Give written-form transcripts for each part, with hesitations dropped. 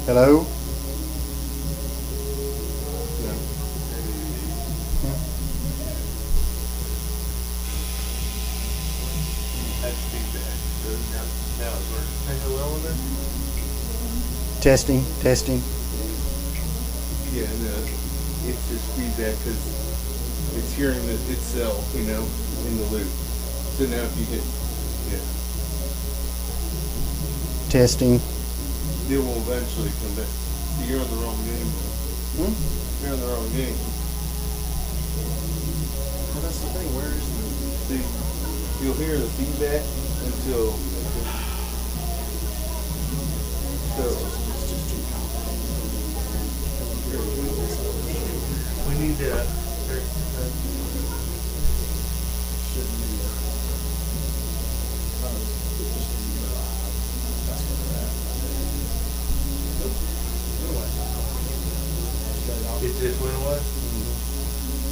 Hello? That's feedback. So now it's working. Hello there? Testing, testing. Yeah, no, it's just feedback because it's hearing itself, in the loop. So now if you hit, yeah, Testing. it will eventually come back. So you're on the wrong game. You're on the wrong game. Well, that's the thing. Where is the... See, you'll hear the feedback until so. It's just too complicated. We need to. Shouldn't be that's where they're at. It just went away?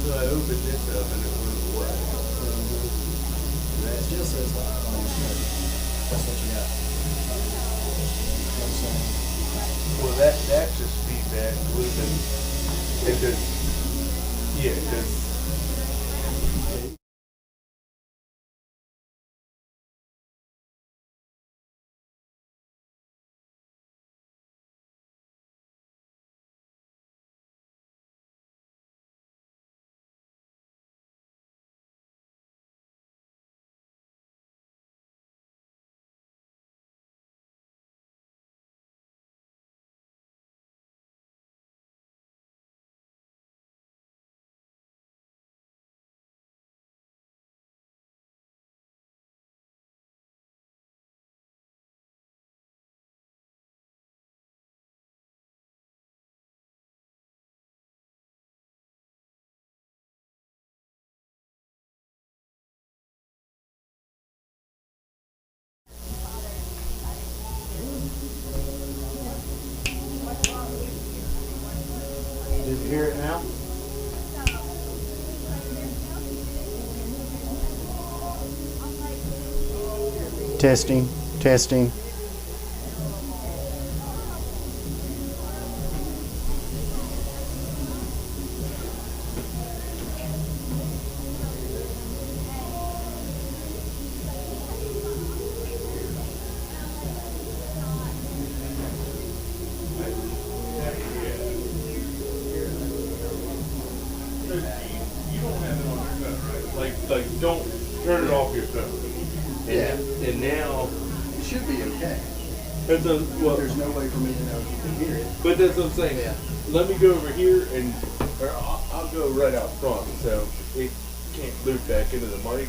So I opened this up and it went away. It still says live on your screen. That's what you got. Well, that's just feedback looping. Because, yeah, because. Did you hear it now? Testing, testing. Like, don't turn it off your phone. And, Yeah. And now, It should be okay. that's well, There's no way for me to know if you can hear it. but that's what I'm saying. Yeah. Let me go over here and, or I'll go right out front so it can't loop back into the mic.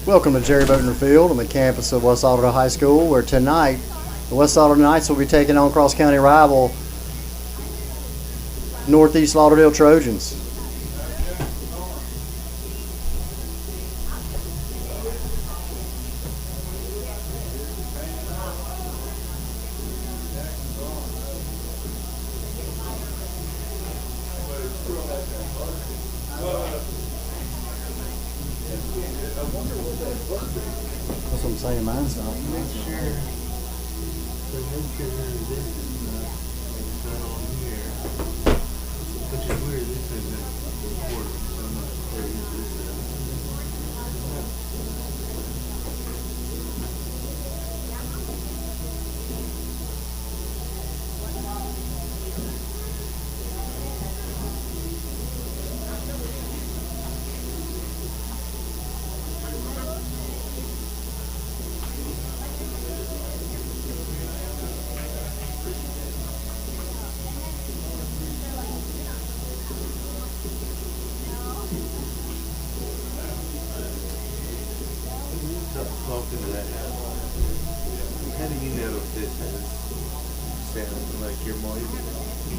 Welcome to Jerry Boatner Field on the campus of West Lauderdale High School, where tonight the West Lauderdale Knights will be taking on cross-county rival Northeast Lauderdale Trojans. That's what I'm saying, mine's not. Make sure this is not on here. Which is weird, this isn't recording, so I'm not sure this is. Talking to that house. How do you know if this has sound like your mic?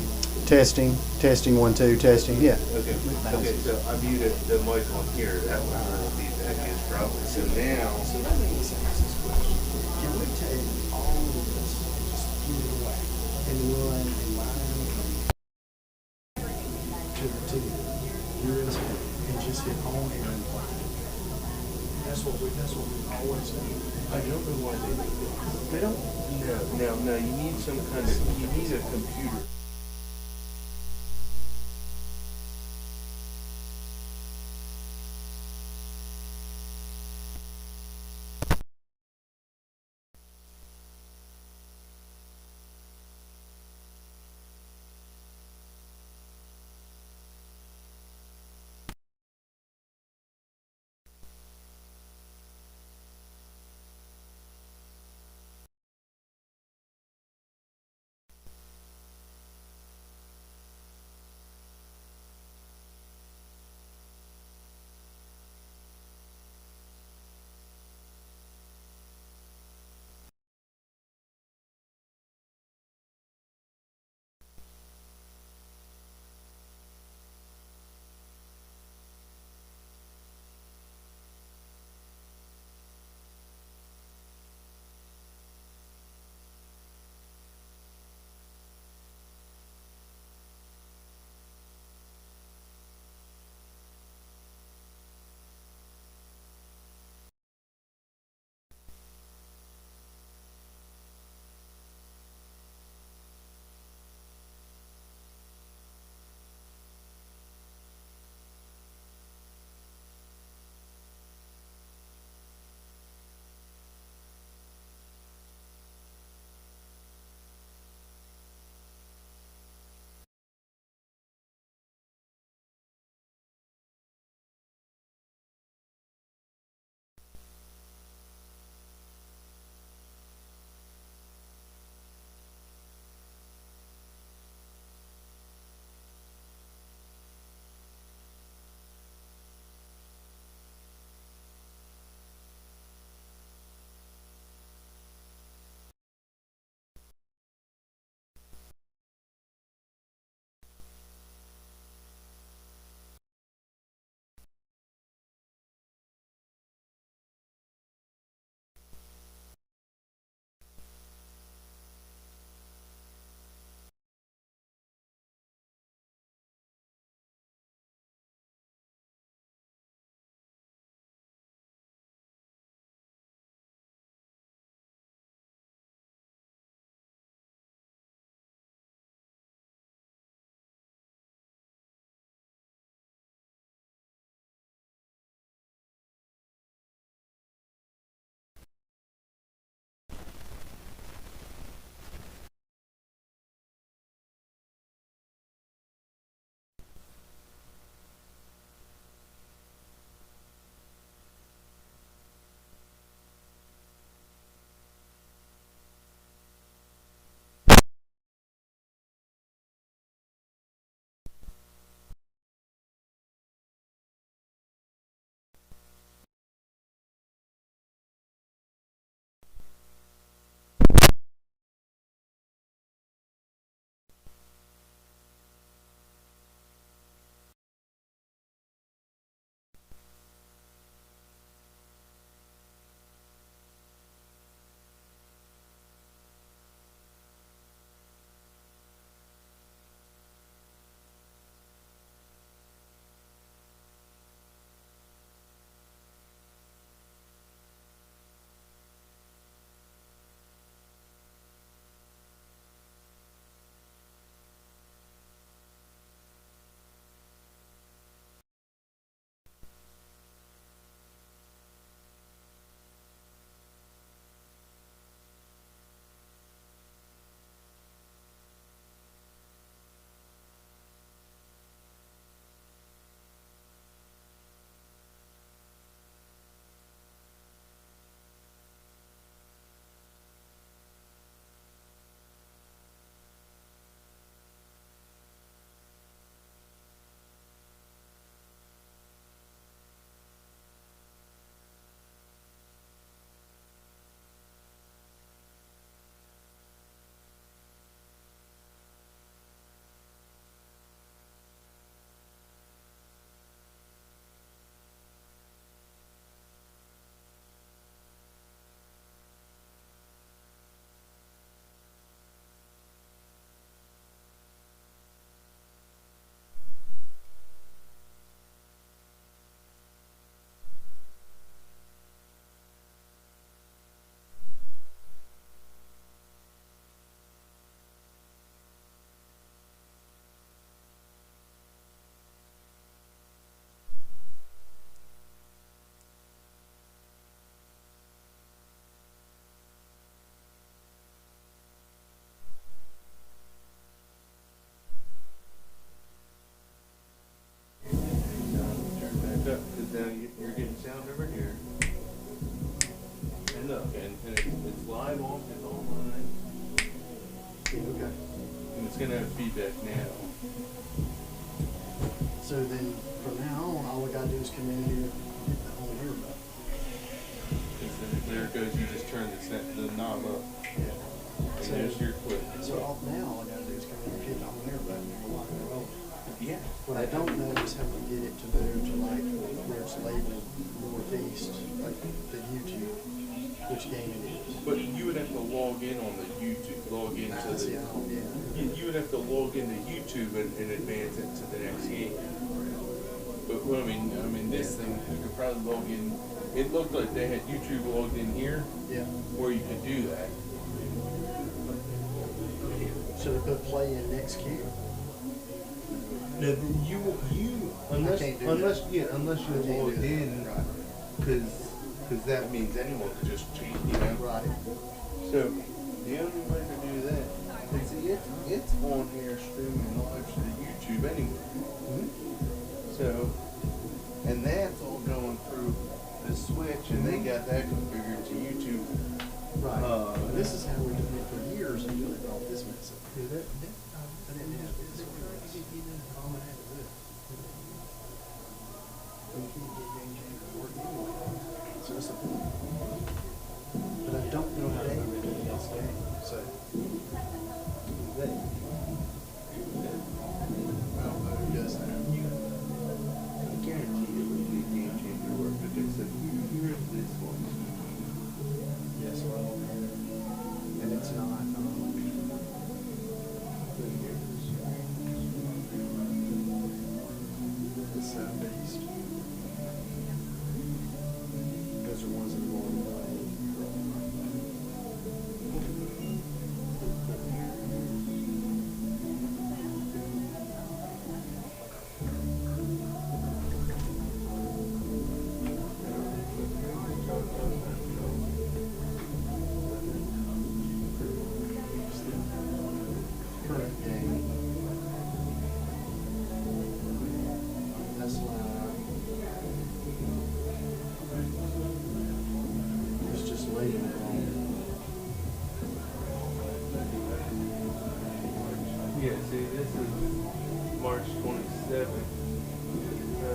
Testing, testing, 1, 2, testing. Yeah. Okay. Okay. So I muted the mic on here. That one will be back in probably. So now. So let me just ask this question. Can we take all of this and just put it away and run a line to the USB and just hit on air and play? That's what we always do. I don't know why they do that. They don't. No. You need some kind of. You need a computer. and it's live on, it's online, Okay. and it's gonna have feedback now. So then, from now on, all we gotta do is come in here and only hear about it. Because then there it goes, you just turn the knob up, Yeah. and So, there's your clip. so now all I gotta do is come in and hit the only hear about it and we're rocking and rolling. Yeah. What I don't know is how we get it to move to like where it's labeled northeast, like the YouTube, which game it is. But you would have to log in on the YouTube, log into That's the, the yeah. you would have to log into YouTube and advance it to the next game. But what I mean, this thing, you could probably log in, it looked like they had YouTube logged in here, Yeah. where you could do that. Should I put play in next queue? No, you unless can't do unless that. yeah unless I you're can't logged do that. in, Right. because that means anyone could just cheat, you know. Right. So the only way to do that is see it's on here streaming live to the YouTube anyway. So and that's all going through the switch, and they got that configured to YouTube. Right. This is how we did it for years until they brought this mess up. Is it? I didn't have this. All I had to do. We can't get game changer to work anyway. So it's a point. But I don't know how to do it in this game. So well, who does that? I guarantee it would be a game changer work, but they said here's this one. Yes, well, and it's not. The Southeast. Those are ones that are going to current game. That's live. It's just labeled wrong. Yeah, see, this is March 27th. So,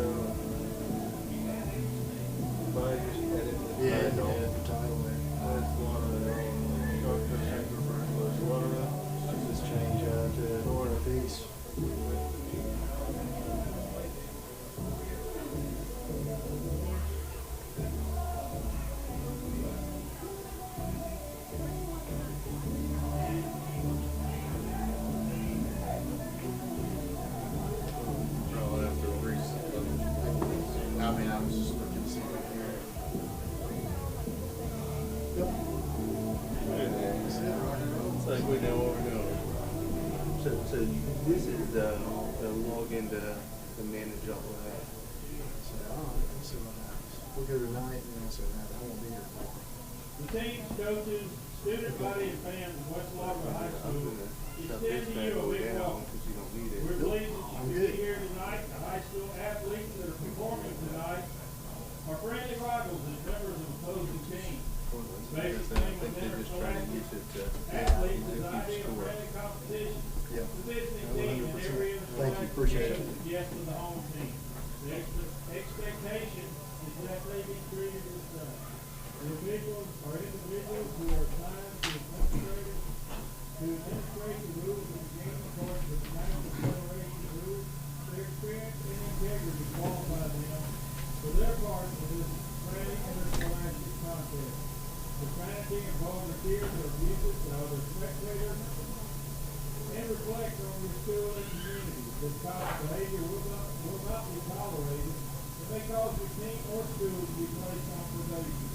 if I just edit the Yeah, title, the title there. that's Lauderdale. Shortcut Super First Lauderdale. Just change to Northeast. I'll have to reset I mean, I was just looking to see what here. Yep. It's like we know what we're doing. So this is the login to manage all of that. So, all right, let's see what happens. We'll go tonight and then we'll see what happens. I won't be here tomorrow. The teams, coaches, student body, and fans of West Lauderdale High I'm School gonna shut extend this to bad you a boy big down welcome. because you don't need it. We're pleased that I'm you good. can be here tonight. The high school athletes that are performing tonight are friendly rivals and members of opposing teams. Basic thing I think within they're our just trying to scholastic get it to athletes is keep ideal score. friendly competition. Yeah. The visiting team and 100%. every other Thank you, appreciate it. yes to the home team. The expectation is that they be treated as such. Individuals who are assigned to administrate the rules of the game according to the National Federation rules. Their experience and integrity qualify them for their part in this training interscholastic contest. Profanity and volunteers are abusive to other spectators and reflect on your school and community. This kind of behavior will not be tolerated and may cause your team or school to be placed on probation.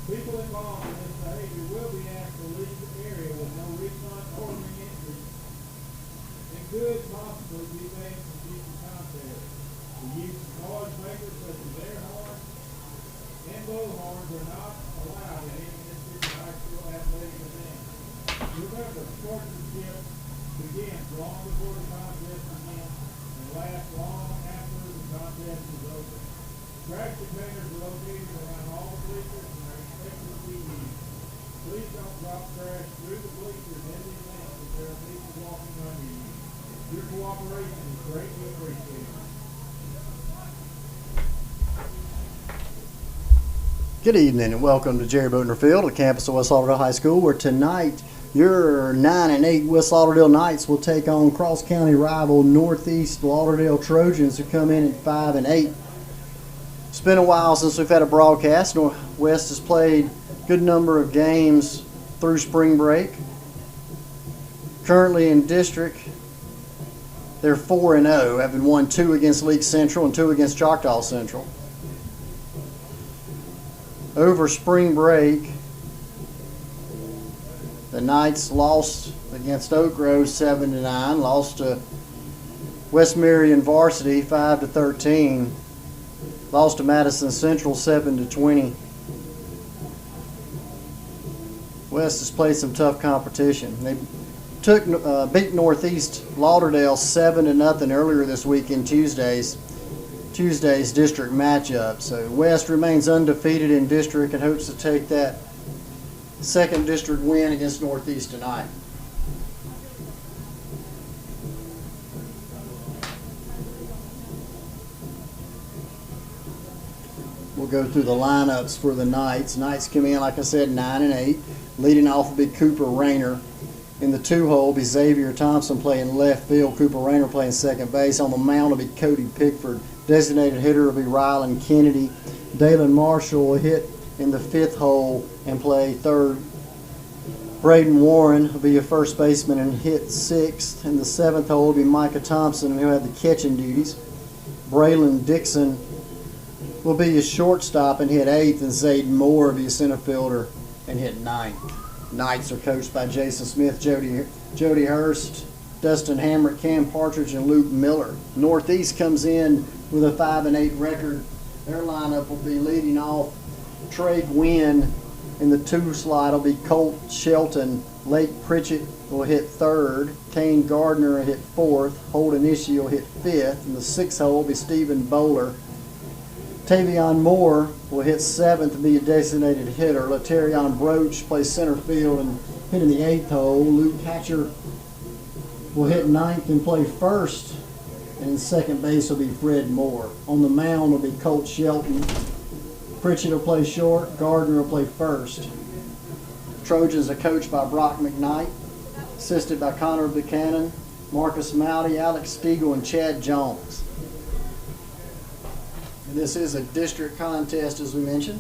People involved in this behavior will be asked to leave the area with no refund or re-entry and could possibly be banned from future contests. The use of noise makers such as air horns and bullhorns are not allowed in any district or high school athletic event. Remember, sportsmanship begins long before the contest begins and lasts long after the contest is over. Trash containers are located around all the bleachers and are expected to Please don't drop trash through the bleachers and the things if there are people walking under you. Your cooperation is greatly appreciated. Good evening and welcome to Jerry Boatner Field, the campus of West Lauderdale High School, where tonight your 9-8 West Lauderdale Knights will take on cross-county rival Northeast Lauderdale Trojans, who come in at 5-8. It's been a while since we've had a broadcast. West has played a good number of games through spring break. Currently in district, they're 4-0, having won 2 against League Central and 2 against Choctaw Central. Over spring break, the Knights lost against Oak Grove 7-9, lost to West Marion Varsity 5-13, lost to Madison Central 7-20. West has played some tough competition. They beat Northeast Lauderdale 7-0 earlier this week in Tuesday's district matchup. So West remains undefeated in district and hopes to take that second district win against Northeast tonight. We'll go through the lineups for the Knights. Knights come in, like I said, 9-8. Leading off will be Cooper Rayner. In the 2-hole will be Xavier Thompson playing left field. Cooper Rayner playing second base. On the mound will be Cody Pickford. Designated hitter will be Rylan Kennedy. Dalen Marshall will hit in the 5th hole and play third. Braden Warren will be your first baseman and hit 6th. In the 7th hole will be Micah Thompson, who will have the catching duties. Braylon Dixon will be your shortstop and hit 8th, and Zayden Moore will be your center fielder and hit 9th. Knights are coached by Jason Smith, Jody Hurst, Dustin Hamrick, Cam Partridge, and Luke Miller. Northeast comes in with a 5-8 record. Their lineup will be leading off Trey Gwynn. In the 2 slot will be Colt Shelton. Lake Pritchett will hit 3rd. Kane Gardner will hit 4th. Holden Ishii will hit 5th. In the 6th hole will be Stephen Bowler. Tavion Moore will hit 7th and be a designated hitter. Laterion Broach plays center field and hit in the 8th hole. Luke Hatcher will hit 9th and play 1st. And in second base will be Fred Moore. On the mound will be Colt Shelton. Pritchett will play short. Gardner will play 1st. Trojans are coached by Brock McKnight, assisted by Connor Buchanan, Marcus Mowdy, Alex Stiegel, and Chad Jones. And this is a district contest, as we mentioned.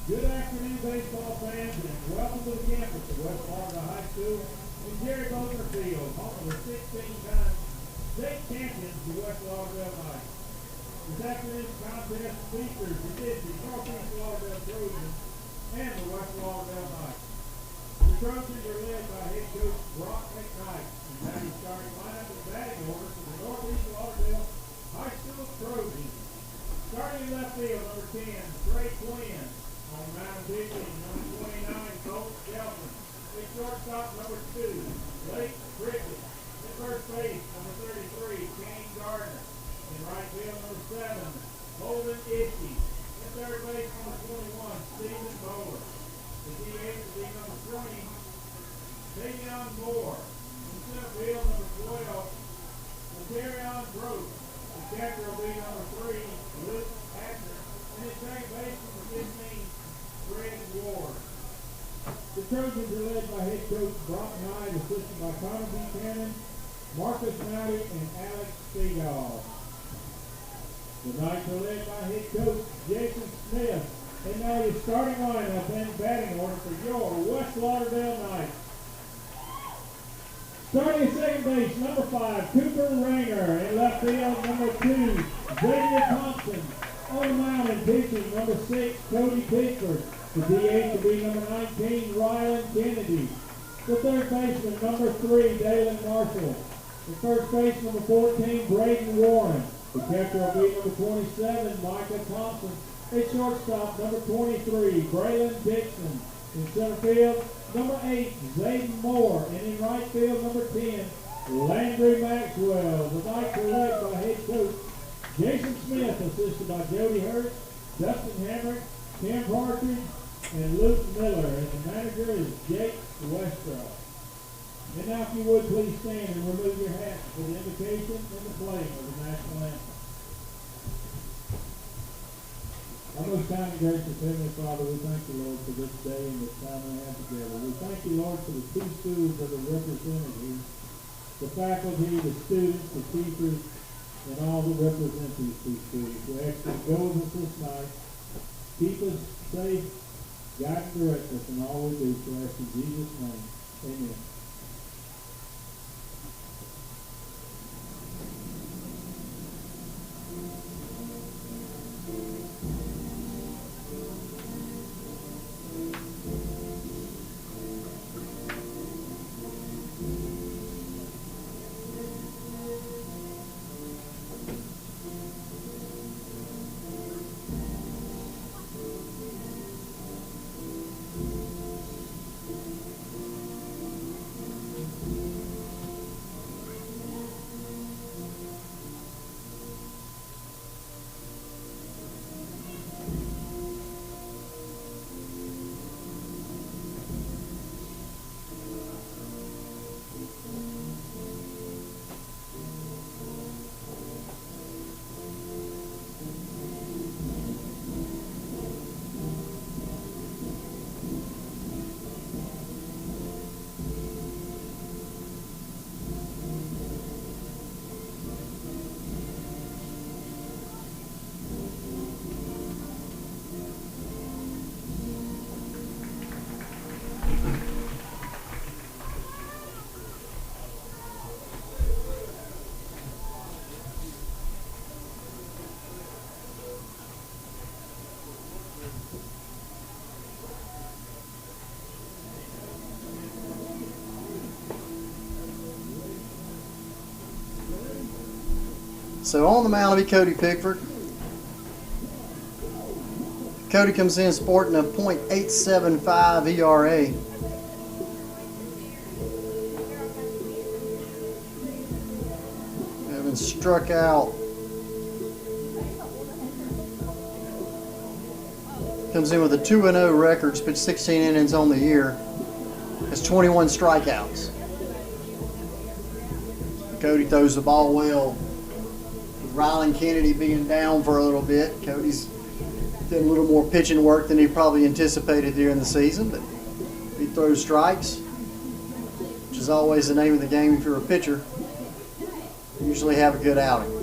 Good afternoon, baseball fans, and welcome to the campus of West Lauderdale High School in Jerry Boatner Field, home of the 16-time state champions, the West Lauderdale Knights. This afternoon's contest features the Northeast Lauderdale Trojans and the West Lauderdale Knights. The Trojans are led by head coach Brock McKnight, and now he's starting lineup and batting order for the Northeast Lauderdale High School Trojans. Starting in left field, number 10, Trey Quinn. On the mound pitching, number 29, Colt Shelton. At shortstop, number 2, Lake Pritchett. At first base, number 33, Kane Gardner. In right field, number 7, Holden Ishii. At third base, number 21, Stephen Bowler. The DH will be number 20, Tavion Moore. In center field, number 12, Laterion Broach. The catcher will be number 3, Luke Hatcher. And at second base, number 15, Fred Ward. The Trojans are led by head coach Brock Knight, assisted by Connor Buchanan, Marcus Mowdy, and Alex Stiegel. The Knights are led by head coach Jason Smith. And now your starting lineup and batting order for your West Lauderdale Knights. Starting at second base, number 5, Cooper Rayner. In left field, number 2, Xavier Thompson. On the mound and pitching, number 6, Cody Pickford. The DH will be number 19, Rylan Kennedy. The third baseman, number 3, Dalen Marshall. The first base, number 14, Braden Warren. The catcher will be number 27, Micah Thompson. At shortstop, number 23, Braylon Dixon. In center field, number 8, Zayden Moore. And in right field, number 10, Landry Maxwell. The Knights are led by head coach Jason Smith, assisted by Jody Hurst, Dustin Hamrick, Cam Partridge, and Luke Miller, and the manager is Jake Westrow. And now if you would please stand and remove your hats for the invocation and the playing of the national anthem. Our most kind and gracious Heavenly Father, we thank you, Lord, for this day and this time we have together. We thank you, Lord, for the two schools that are represented here, the faculty, the students, the teachers, and all that represent these two schools. We ask you to go with us this night, keep us safe, guide and direct us in all we do. So I ask in Jesus' name, amen. So on the mound will be Cody Pickford. Cody comes in sporting a .875 ERA. Having struck out. Comes in with a 2-0 record, pitched 16 innings on the year. Has 21 strikeouts. Cody throws the ball well. With Rylan Kennedy being down for a little bit, Cody's did a little more pitching work than he probably anticipated during the season, but he throws strikes, which is always the name of the game if you're a pitcher. You usually have a good outing.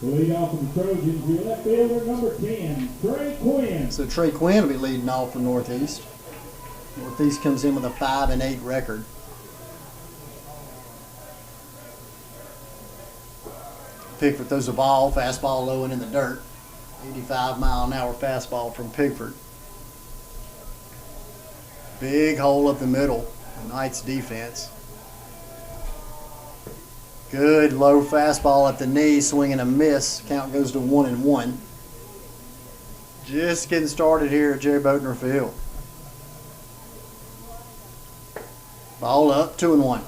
The lead off of the Trojans, your left fielder, number 10, Trey Quinn. So Trey Quinn will be leading off for Northeast. Northeast comes in with a 5-8 record. Pickford throws a ball, fastball low and in the dirt. 85-mile-an-hour fastball from Pickford. Big hole up the middle. The Knights defense. Good low fastball at the knee, swing and a miss. Count goes to 1-1. Just getting started here at Jerry Boatner Field. Ball up, 2-1.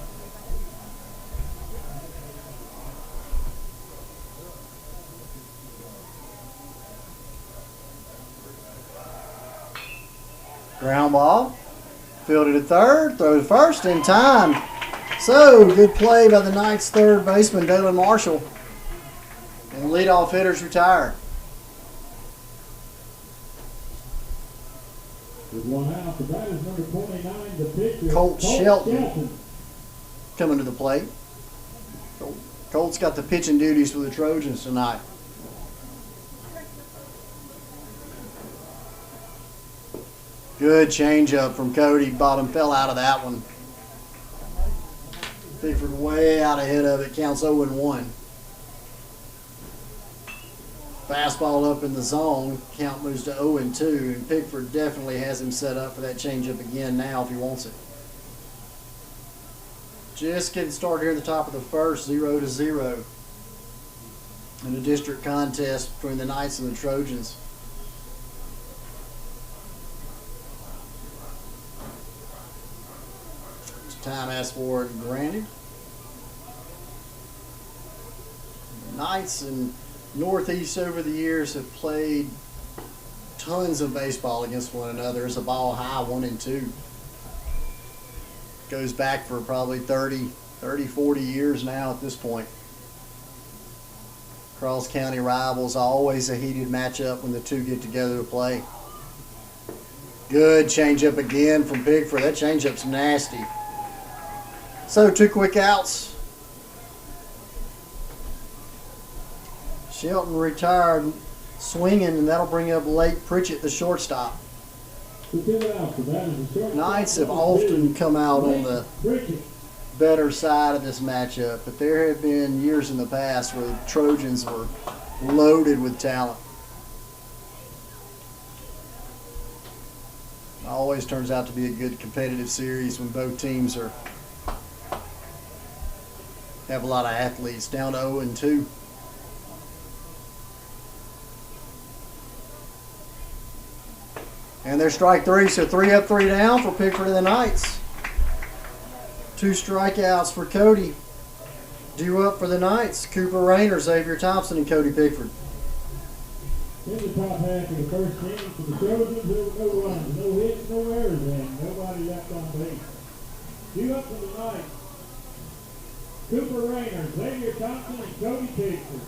Ground ball. Fielded at third, throw to first in time. So, good play by the Knights' third baseman, Dalen Marshall. And the leadoff hitter's retired. With one out, the batter's number 29, the pitcher, Colt Shelton coming to the plate. Colt's got the pitching duties for the Trojans tonight. Good changeup from Cody. Bottom fell out of that one. Pickford way out ahead of it. Counts 0-1. Fastball up in the zone. Count moves to 0-2. And Pickford definitely has him set up for that changeup again now if he wants it. Just getting started here in the top of the first, 0-0. In a district contest between the Knights and the Trojans. Time asked for it, granted. The Knights and Northeast over the years have played tons of baseball against one another. There's a ball high 1-2. Goes back for probably 30, 40 years now at this point. Cross County rivals, always a heated matchup when the two get together to play. Good changeup again from Pickford. That changeup's nasty. So 2 quick outs. Shelton retired swinging, and that'll bring up Lake Pritchett, the shortstop. Knights have often come out on the better side of this matchup, but there have been years in the past where the Trojans were loaded with talent. Always turns out to be a good competitive series when both teams have a lot of athletes. Down to 0-2. And there's strike 3, so 3 up, 3 down for Pickford and the Knights. 2 strikeouts for Cody. Due up for the Knights, Cooper Rayner, Xavier Thompson, and Cody Pickford. In the top half of the first inning for the Trojans, there were no runs, no hits, no errors, and nobody left on base. Due up for the Knights, Cooper Rayner, Xavier Thompson, and Cody Pickford.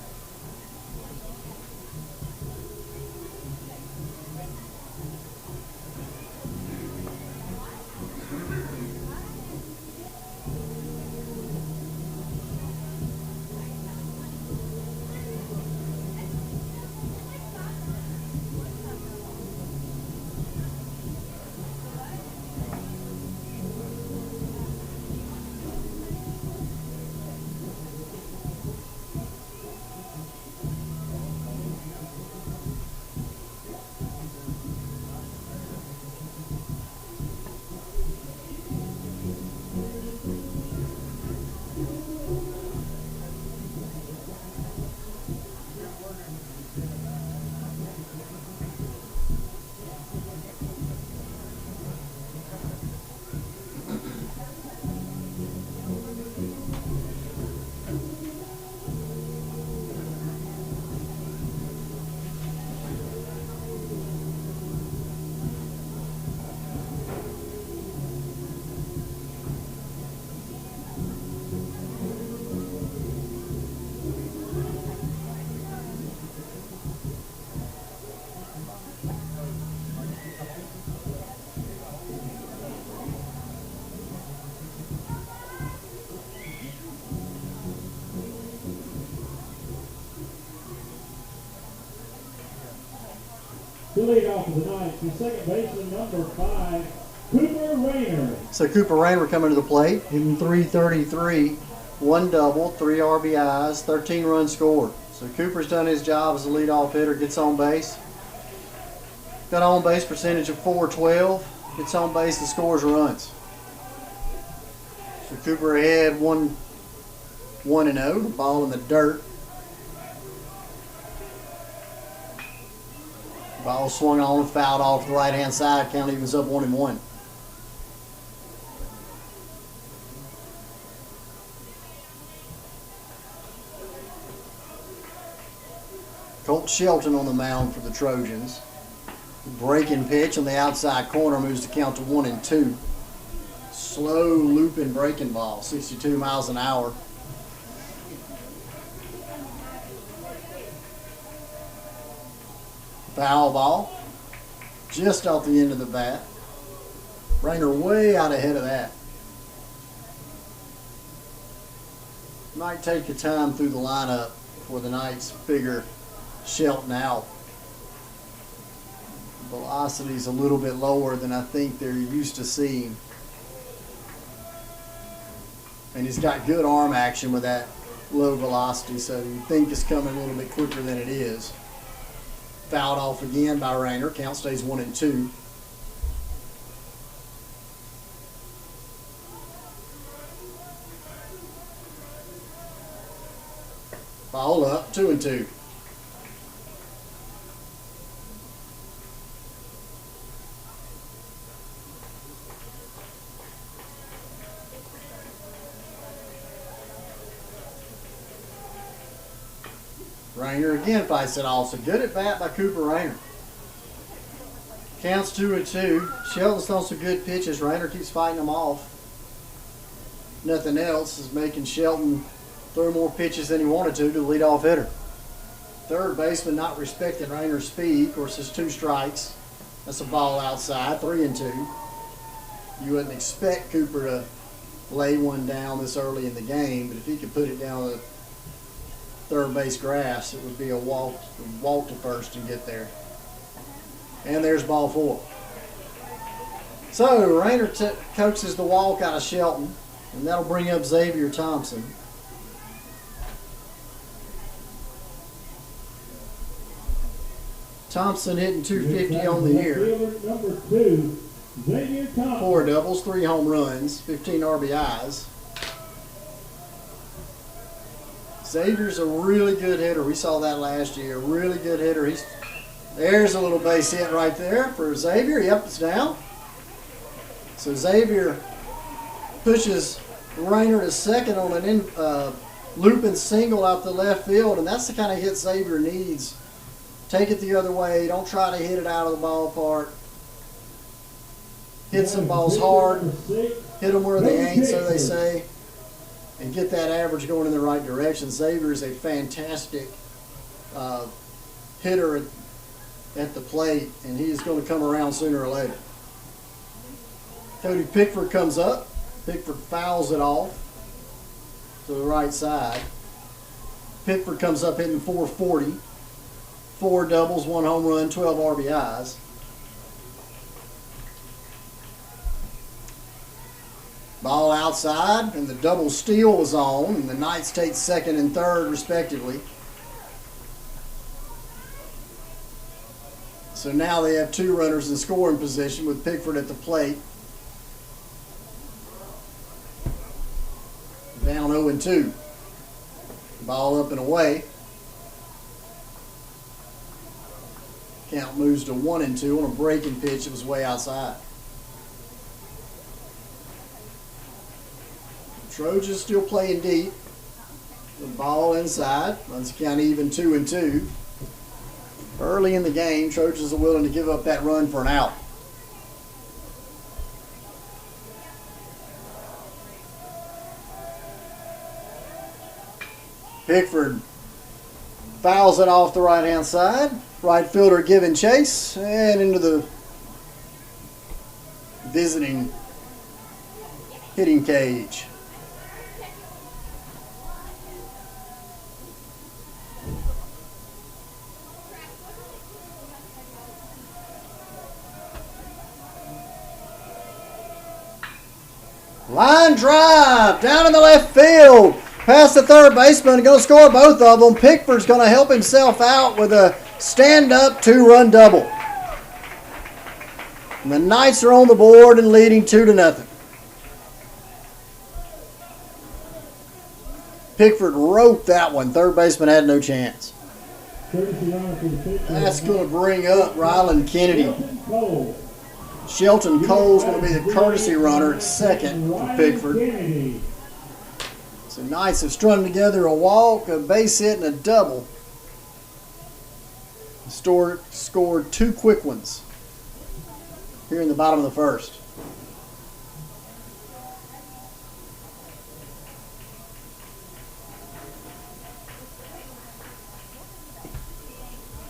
To lead off of the Knights, the second baseman, number 5, Cooper Rayner. So Cooper Rayner coming to the plate, hitting .333, 1 double, 3 RBIs, 13 runs scored. So Cooper's done his job as a leadoff hitter, gets on base. Got on base percentage of .412, gets on base and scores runs. So Cooper ahead 1-0, the ball in the dirt. Ball swung on and fouled off the right-hand side. Count evens up 1-1. Colt Shelton on the mound for the Trojans. Breaking pitch on the outside corner moves the count to 1-2. Slow looping breaking ball, 62 miles an hour. Foul ball, just off the end of the bat. Rayner way out ahead of that. Might take a time through the lineup before the Knights figure Shelton out. Velocity's a little bit lower than I think they're used to seeing. And he's got good arm action with that low velocity, so you think it's coming a little bit quicker than it is. Fouled off again by Rayner. Count stays 1-2. Ball up, 2-2. Rayner again fights it off. So good at bat by Cooper Rayner. Counts 2-2. Shelton's thrown some good pitches. Rayner keeps fighting them off. Nothing else is making Shelton throw more pitches than he wanted to the leadoff hitter. Third baseman not respecting Rayner's speed. Of course, there's 2 strikes. That's a ball outside, 3-2. You wouldn't expect Cooper to lay one down this early in the game, but if he could put it down the third base grass, it would be a walk to first and get there. And there's ball 4. So Rayner coaxes the walk out of Shelton, and that'll bring up Xavier Thompson. Thompson hitting 250 on the year. Number 2, Xavier Thompson. 4 doubles, 3 home runs, 15 RBIs. Xavier's a really good hitter. We saw that last year. Really good hitter. There's a little base hit right there for Xavier. Yep, it's down. So Xavier pushes Rayner to second on an looping single out the left field, and that's the kind of hit Xavier needs. Take it the other way. Don't try to hit it out of the ballpark. Hit some balls hard. Hit them where they ain't, so they say, and get that average going in the right direction. Xavier is a fantastic hitter at the plate, and he is going to come around sooner or later. Cody Pickford comes up. Pickford fouls it off to the right side. Pickford comes up hitting 440. 4 doubles, 1 home run, 12 RBIs. Ball outside, and the double steal was on, and the Knights take second and third, respectively. So now they have 2 runners in scoring position with Pickford at the plate. Down 0-2. Ball up and away. Count moves to 1-2 on a breaking pitch. It was way outside. Trojans still playing deep. The ball inside. Runs the count even 2-2. Early in the game, Trojans are willing to give up that run for an out. Pickford fouls it off the right-hand side. Right fielder giving chase and into the visiting hitting cage. Line drive down in the left field. Past the third baseman, going to score both of them. Pickford's going to help himself out with a stand-up 2-run double. And the Knights are on the board and leading 2-0. Pickford roped that one. Third baseman had no chance. That's going to bring up Ryland Kennedy. Shelton Cole's going to be the courtesy runner at second for Pickford. So Knights have strung together a walk, a base hit, and a double. Scored 2 quick ones here in the bottom of the first.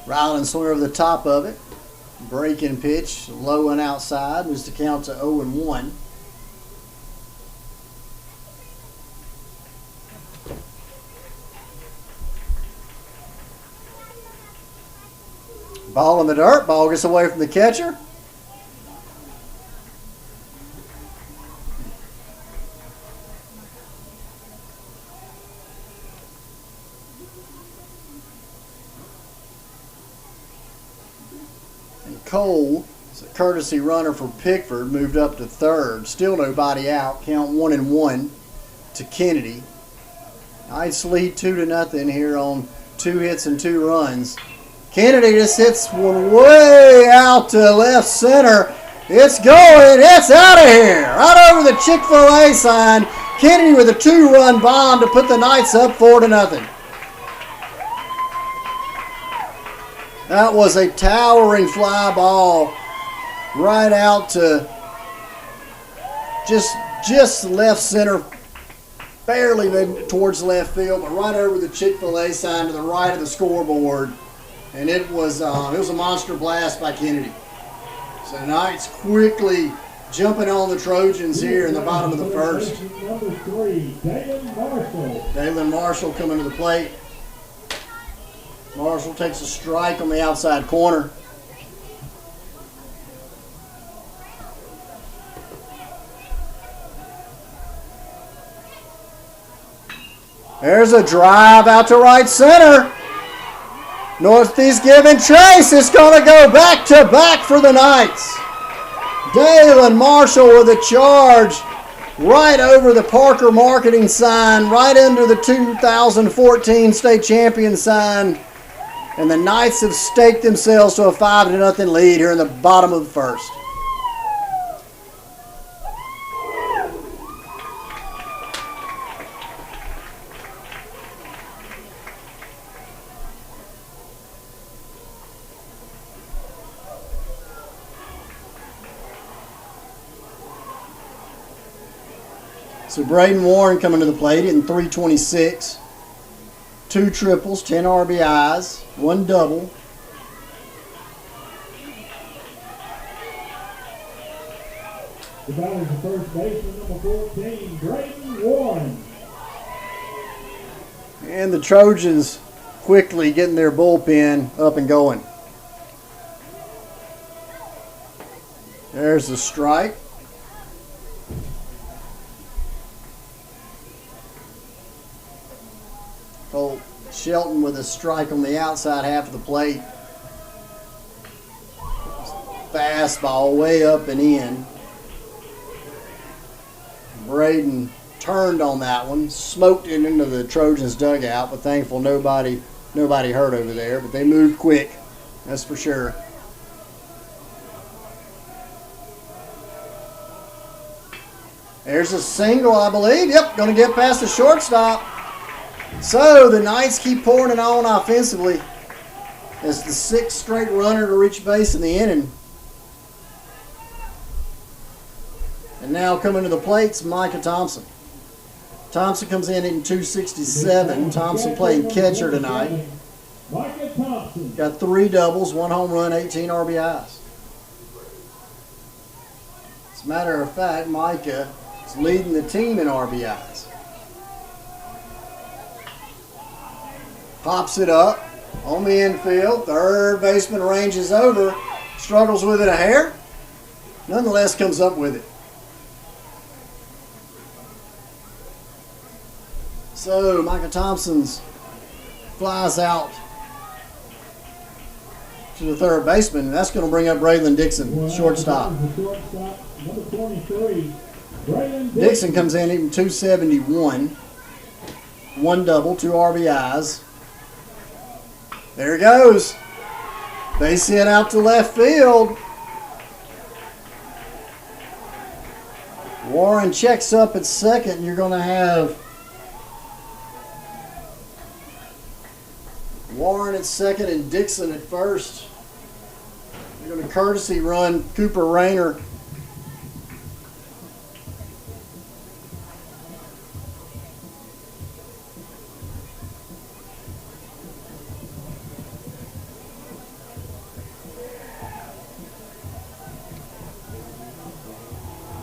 Ryland swung over the top of it. Breaking pitch, low and outside, was to count to 0-1. Ball in the dirt. Ball gets away from the catcher. Cole, it's a courtesy runner for Pickford, moved up to third. Still nobody out. Count 1-1 to Kennedy. Knights lead 2-0 here on 2 hits and 2 runs. Kennedy just hits one way out to left center. It's going. It's out of here. Right over the Chick-fil-A sign. Kennedy with a 2-run bomb to put the Knights up 4-0. That was a towering fly ball right out to just left center, barely towards left field, but right over the Chick-fil-A sign to the right of the scoreboard. And it was a monster blast by Kennedy. So the Knights quickly jumping on the Trojans here in the bottom of the first. Number 3, Dalen Marshall. Dalen Marshall coming to the plate. Marshall takes a strike on the outside corner. There's a drive out to right center. Northeast giving chase. It's going to go back to back for the Knights. Dalen Marshall with a charge right over the Parker marketing sign, right under the 2014 state champion sign. And the Knights have staked themselves to a 5-0 lead here in the bottom of the first. So Braden Warren coming to the plate hitting .326. 2 triples, 10 RBIs, 1 double. The batter is the first baseman, number 14, Braden Warren. And the Trojans quickly getting their bullpen up and going. There's the strike. Colt Shelton with a strike on the outside half of the plate. Fastball way up and in. Braden turned on that one, smoked it into the Trojans' dugout, but thankful nobody hurt over there. But they moved quick, that's for sure. There's a single, I believe. Yep, going to get past the shortstop. So the Knights keep pouring it on offensively. It's the 6th straight runner to reach base in the inning. And now coming to the plate's Micah Thompson. Thompson comes in .267. Thompson playing catcher tonight. Micah Thompson. Got 3 doubles, 1 home run, 18 RBIs. As a matter of fact, Micah is leading the team in RBIs. Pops it up on the infield. Third baseman ranges over. Struggles with it a hair. Nonetheless comes up with it. So Micah Thompson's flies out to the third baseman. And that's going to bring up Braylon Dixon, shortstop. Shortstop, number 23, Braylon Dixon comes in even .271. 1 double, 2 RBIs. There he goes. Base hit out to left field. Warren checks up at second, and you're going to have Warren at second and Dixon at first. They're going to courtesy run Cooper Rayner.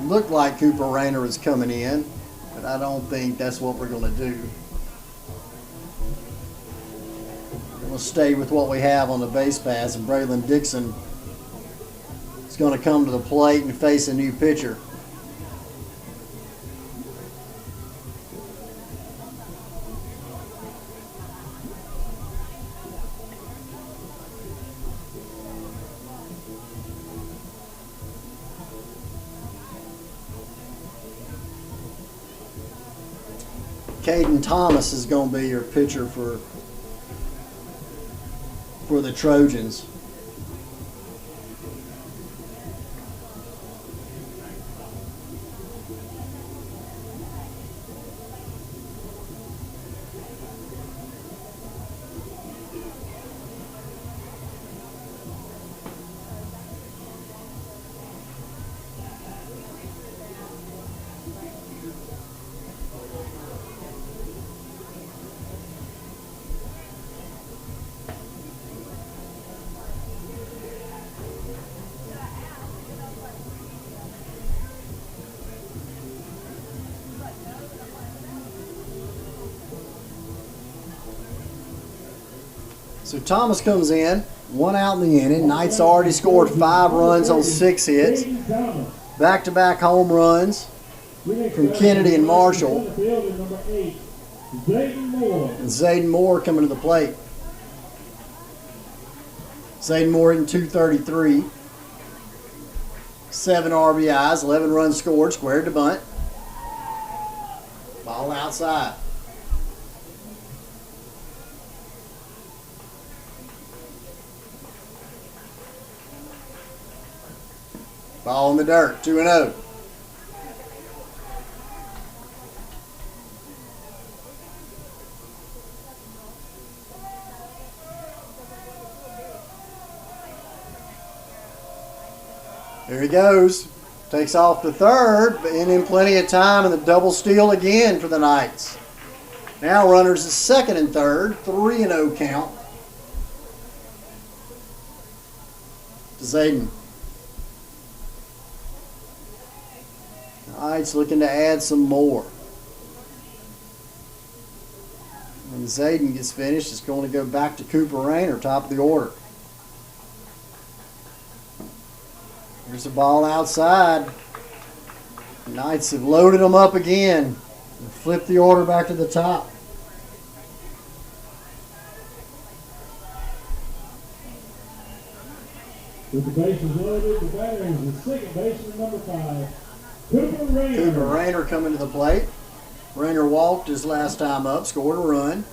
Looked like Cooper Rayner was coming in, but I don't think that's what we're going to do. We're going to stay with what we have on the base pass, and Braylon Dixon is going to come to the plate and face a new pitcher. Caden Thomas is going to be your pitcher for the Trojans. So Thomas comes in, 1 out in the inning. Knight's already scored 5 runs on 6 hits. Back-to-back home runs from Kennedy and Marshall. And Zayden Moore coming to the plate. Zayden Moore hitting .233. 7 RBIs, 11 runs scored, squared to bunt. Ball outside. Ball in the dirt, 2-0. There he goes. Takes off to third, but in plenty of time, and the double steal again for the Knights. Now runners at second and third, 3-0 count to Zayden. Knights looking to add some more. When Zayden gets finished, it's going to go back to Cooper Rayner, top of the order. Here's the ball outside. The Knights have loaded them up again and flipped the order back to the top. With the bases loaded, the batter is the second baseman, number 5, Cooper Rayner. Cooper Rayner coming to the plate. Rayner walked his last time up, scored a run.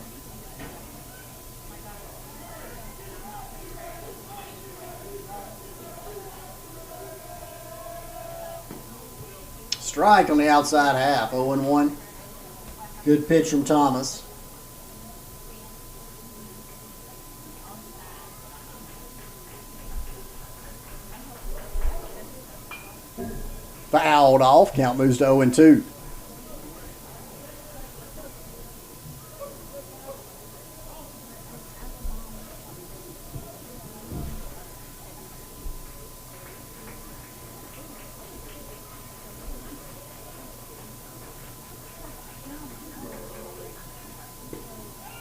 Strike on the outside half, 0-1. Good pitch from Thomas. Fouled off, count moves to 0-2.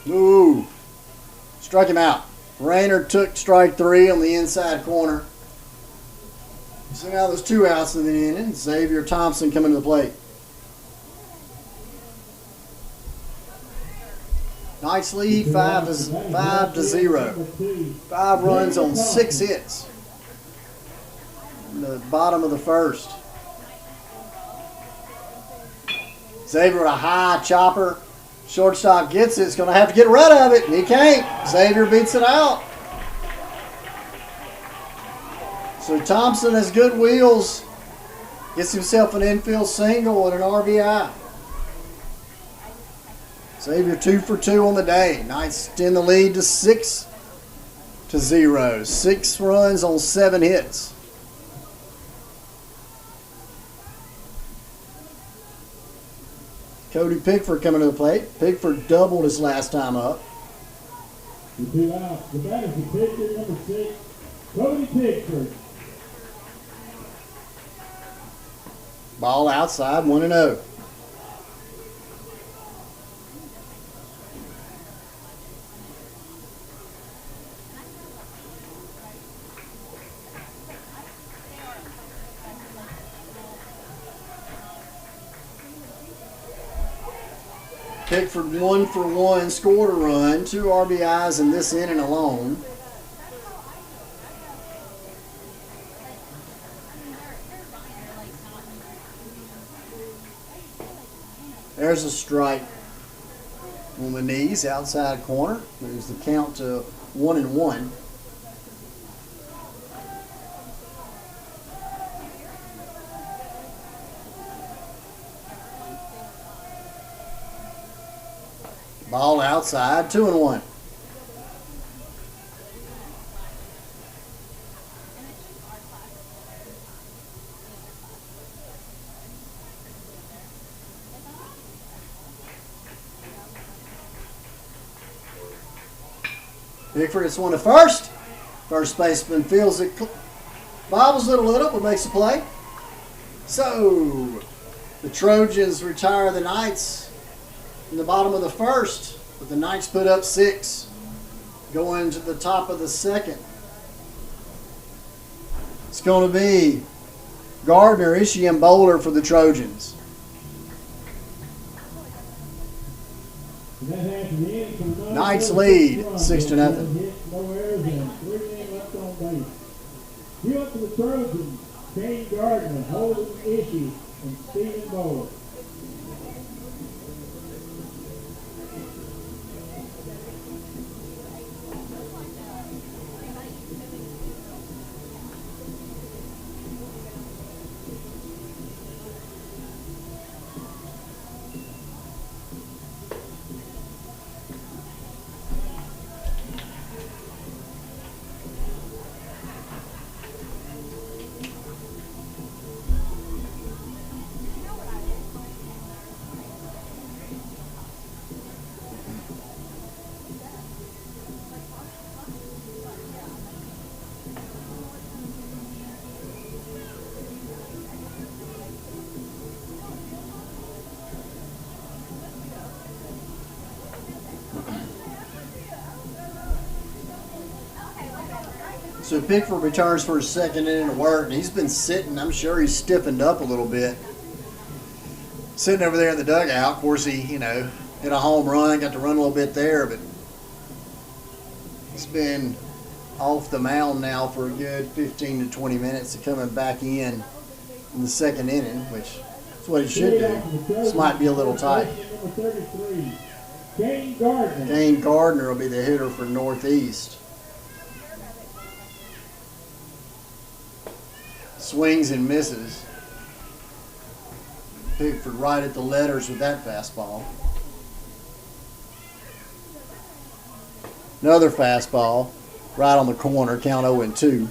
Ooh, struck him out. Rayner took strike 3 on the inside corner. So now there's 2 outs in the inning. Xavier Thompson coming to the plate. Knights lead 5-0. 5 runs on 6 hits. In the bottom of the first. Xavier with a high chopper. Shortstop gets it. It's going to have to get rid of it. And he can't. Xavier beats it out. So Thompson has good wheels. Gets himself an infield single and an RBI. Xavier 2 for 2 on the day. Knights extend the lead to 6-0. 6 runs on 7 hits. Cody Pickford coming to the plate. Pickford doubled his last time up. The 2 outs. The batter is the pitcher, number 6, Cody Pickford. Ball outside, 1-0. Pickford 1 for 1, scored a run, 2 RBIs in this inning alone. There's a strike. On the knees, outside corner. Moves the count to 1-1. Ball outside, 2-1. Pickford gets one to first. First baseman feels it, bobbles it a little, but makes a play. So, the Trojans retire the Knights in the bottom of the first, but the Knights put up 6 going to the top of the second. It's going to be Gardner, Ishii, and Bowler for the Trojans. Knights lead 6-0. No errors and 3 men left on base. Due up to the Trojans, Kane Gardner, Holden Ishii, and Stephen Bowler. So Pickford returns for his second inning of work, and he's been sitting. I'm sure he's stiffened up a little bit. Sitting over there in the dugout. Of course, he, hit a home run, got to run a little bit there, but he's been off the mound now for a good 15 to 20 minutes, and coming back in the second inning, which is what he should do. This might be a little tight. Kane Gardner will be the hitter for Northeast. Swings and misses. Pickford right at the letters with that fastball. Another fastball right on the corner, count 0-2.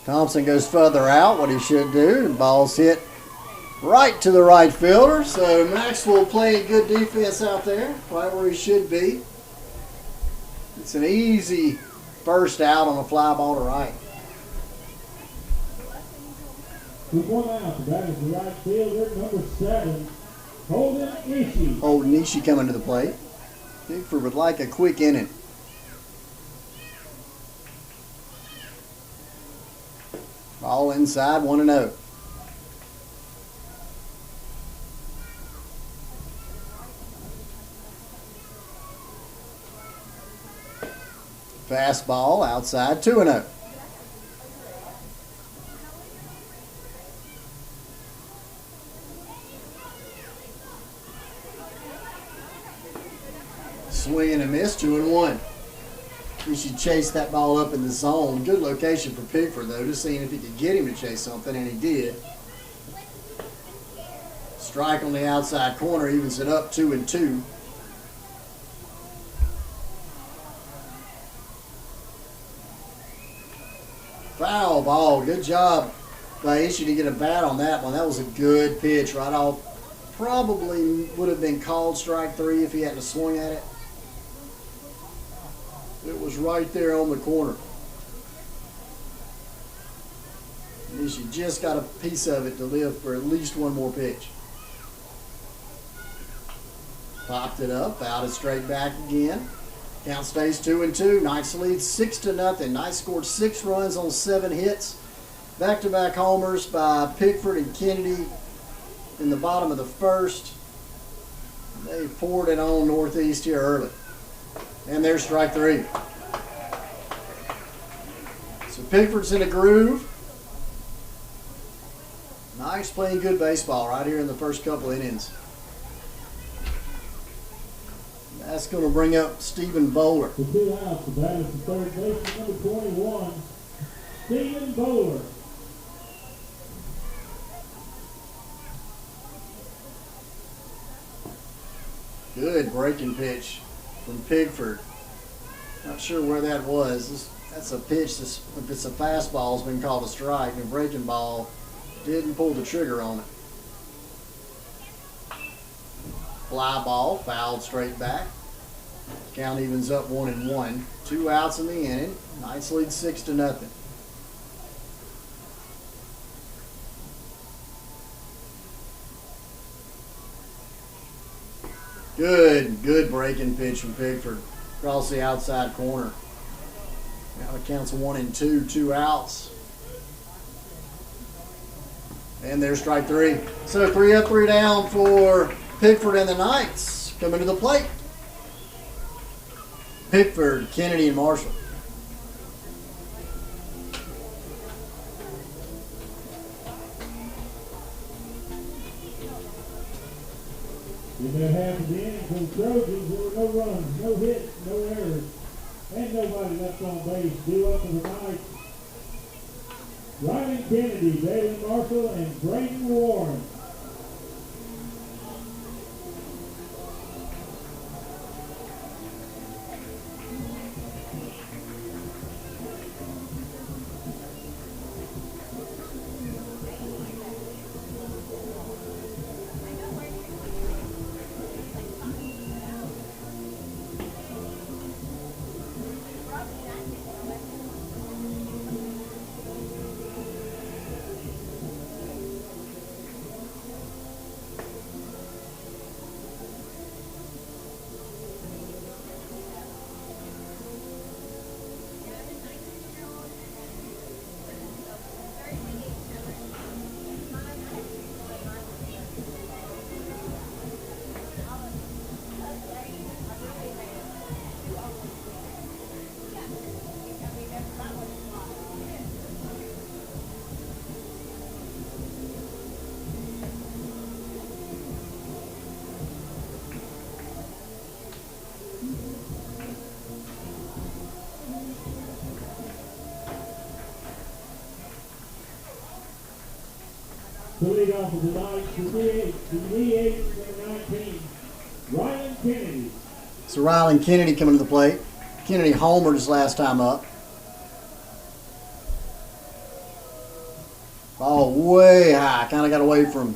Thompson goes further out, what he should do. The ball's hit right to the right fielder. So Maxwell playing good defense out there, right where he should be. It's an easy first out on a fly ball to right. With 1 out, that is the right fielder, number 7, Holden Ishii. Holden Ishii coming to the plate. Pickford would like a quick inning. Ball inside, 1-0. Fastball outside, 2-0. Swing and a miss, 2-1. He should chase that ball up in the zone. Good location for Pickford, though, just seeing if he could get him to chase something, and he did. Strike on the outside corner evens it up, 2-2. Foul ball. Good job by Ishii to get a bat on that one. That was a good pitch right off. Probably would have been called strike 3 if he hadn't swung at it. It was right there on the corner. Ishii just got a piece of it to live for at least one more pitch. Popped it up, out it straight back again. Count stays 2-2. Knights lead 6-0. Knights scored 6 runs on 7 hits. Back-to-back homers by Pickford and Kennedy in the bottom of the first. They poured it on Northeast here early. And there's strike 3. So Pickford's in a groove. Nice playing good baseball right here in the first couple innings. That's going to bring up Stephen Bowler. For 2 outs, the batter is the third baseman, number 21, Stephen Bowler. Good breaking pitch from Pigford. Not sure where that was. That's a pitch that's, if it's a fastball, it's been called a strike. And a breaking ball didn't pull the trigger on it. Fly ball, fouled straight back. Count evens up 1-1. 2 outs in the inning. Knights lead 6-0. Good breaking pitch from Pigford across the outside corner. Now it counts 1-2, 2 outs. And there's strike 3. So 3 up, 3 down for Pickford and the Knights. Coming to the plate. Pickford, Kennedy, and Marshall. In that half of the inning for the Trojans, there were no runs, no hits, no errors, and nobody left on base. Due up for the Knights, Ryan Kennedy, Bailey Marshall, and Braden Warren. The lead off of the Knights, the 19, Ryan Kennedy. So Rylan Kennedy coming to the plate. Kennedy homered his last time up. Ball way high. Kind of got away from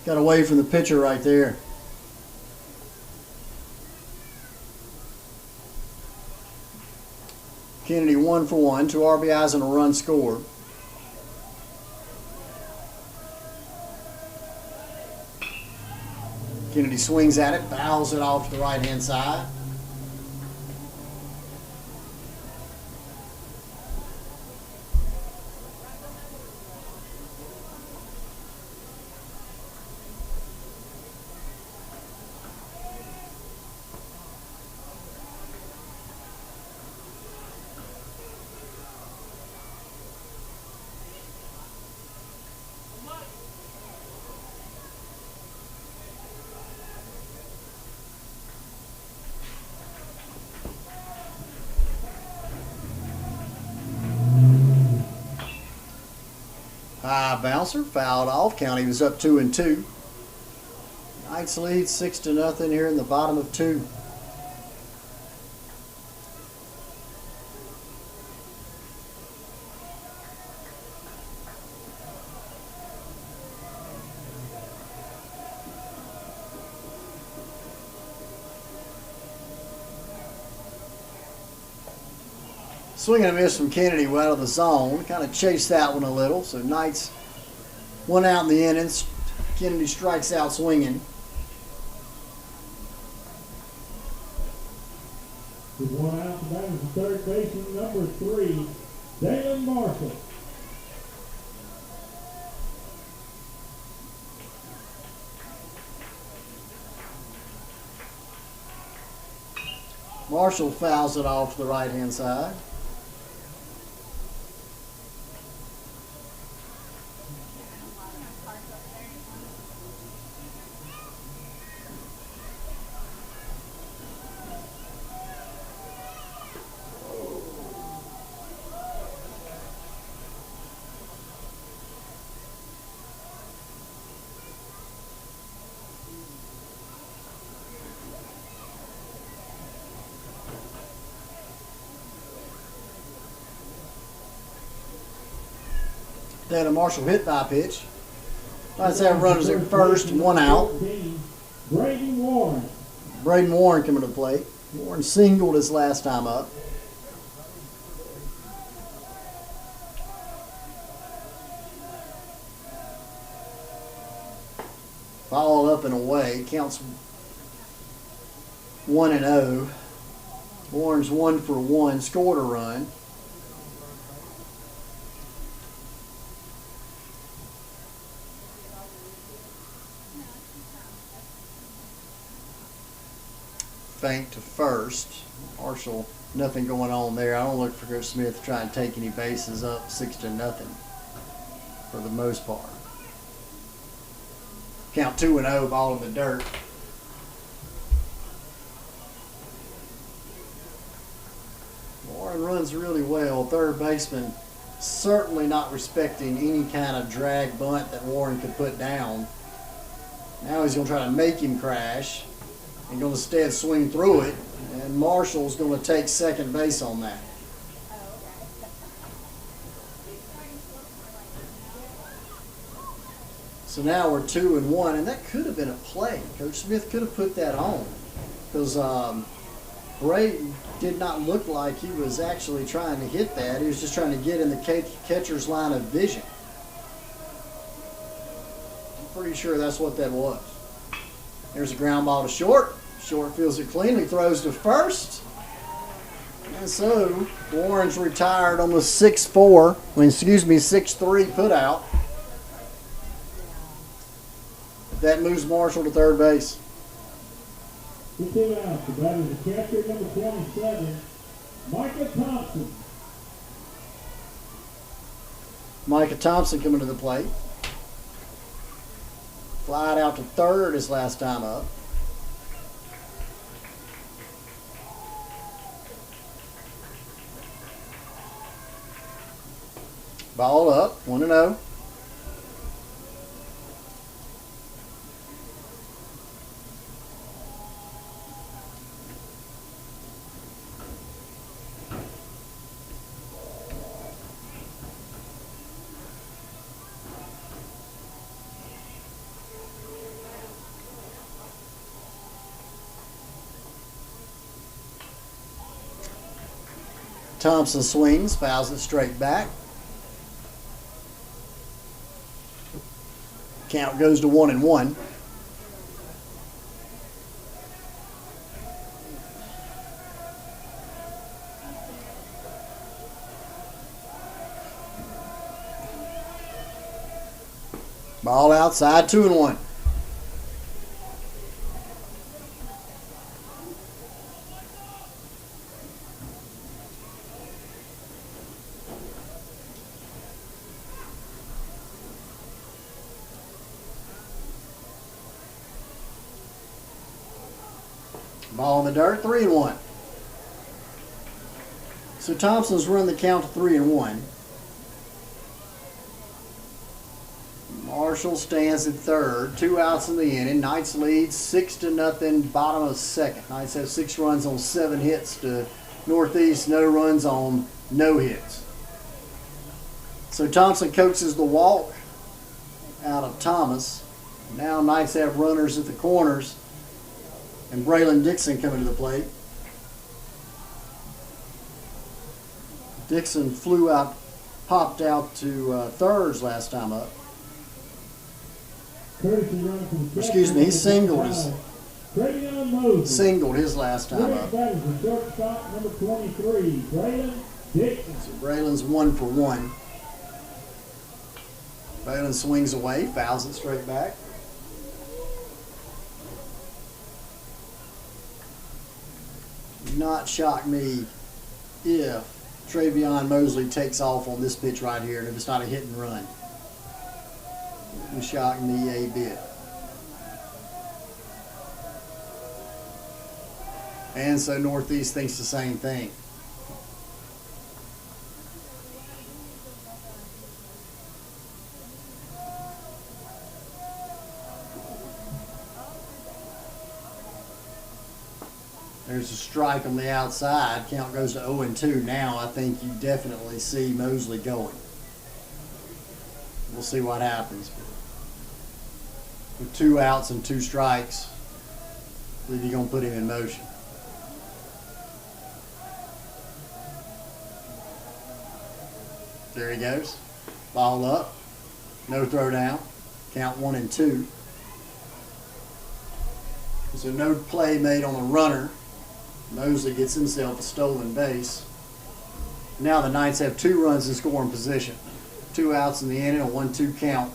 the pitcher right there. Kennedy 1 for 1, 2 RBIs and a run scored. Kennedy swings at it, fouls it off to the right-hand side. High bouncer, fouled off. County was up 2-2. Knights lead 6-0 here in the bottom of 2. Swing and a miss from Kennedy out of the zone. Kind of chased that one a little. So Knights 1 out in the innings. Kennedy strikes out swinging. With 1 out, the batter is the third baseman, number 3, Dalen Marshall. Marshall fouls it off to the right-hand side. Instead of Marshall hit by pitch. Let's have runners at first, one out. Braden Warren. Braden Warren coming to the plate. Warren singled his last time up. Foul up and away. Counts 1-0. Warren's 1 for 1. Scored a run. Feint to first. Marshall, nothing going on there. I don't look for Coach Smith to try and take any bases up 6-0 for the most part. Count 2-0, ball in the dirt. Warren runs really well. Third baseman certainly not respecting any kind of drag bunt that Warren could put down. Now he's going to try to make him crash and going to instead swing through it, and Marshall's going to take second base on that. So now we're 2-1, and that could have been a play. Coach Smith could have put that on because Braden did not look like he was actually trying to hit that. He was just trying to get in the catcher's line of vision. I'm pretty sure that's what that was. There's a ground ball to short. Short fields it cleanly, throws to first. And so Warren's retired on the 6-3 put out. That moves Marshall to third base. 2 outs. The batter is the catcher, number 27, Micah Thompson. Micah Thompson coming to the plate. Flied out to third his last time up. Ball up, 1-0. Thompson swings, fouls it straight back. Count goes to 1-1. Ball outside, 2-1. Ball in the dirt, 3-1. So Thompson's run the count to 3-1. Marshall stands at third, 2 outs in the inning. Knights lead 6-0, bottom of second. Knights have 6 runs on 7 hits to Northeast, no runs on no hits. So Thompson coaxes the walk out of Thomas. Now Knights have runners at the corners. And Braylon Dixon coming to the plate. Dixon popped out to thirds last time up. Excuse me, he singled his last time up. Number 23, Braylon Dixon. So Braylon's 1 for 1. Braylon swings away, fouls it straight back. Not shock me if Travion Mosley takes off on this pitch right here and if it's not a hit and run. It would shock me a bit. And so Northeast thinks the same thing. There's a strike on the outside. Count goes to 0-2. Now I think you definitely see Mosley going. We'll see what happens. With 2 outs and 2 strikes, I believe you're going to put him in motion. There he goes. Ball up. No throw down. Count 1-2. So no play made on a runner. Mosley gets himself a stolen base. Now the Knights have 2 runs in scoring position. 2 outs in the inning, a 1-2 count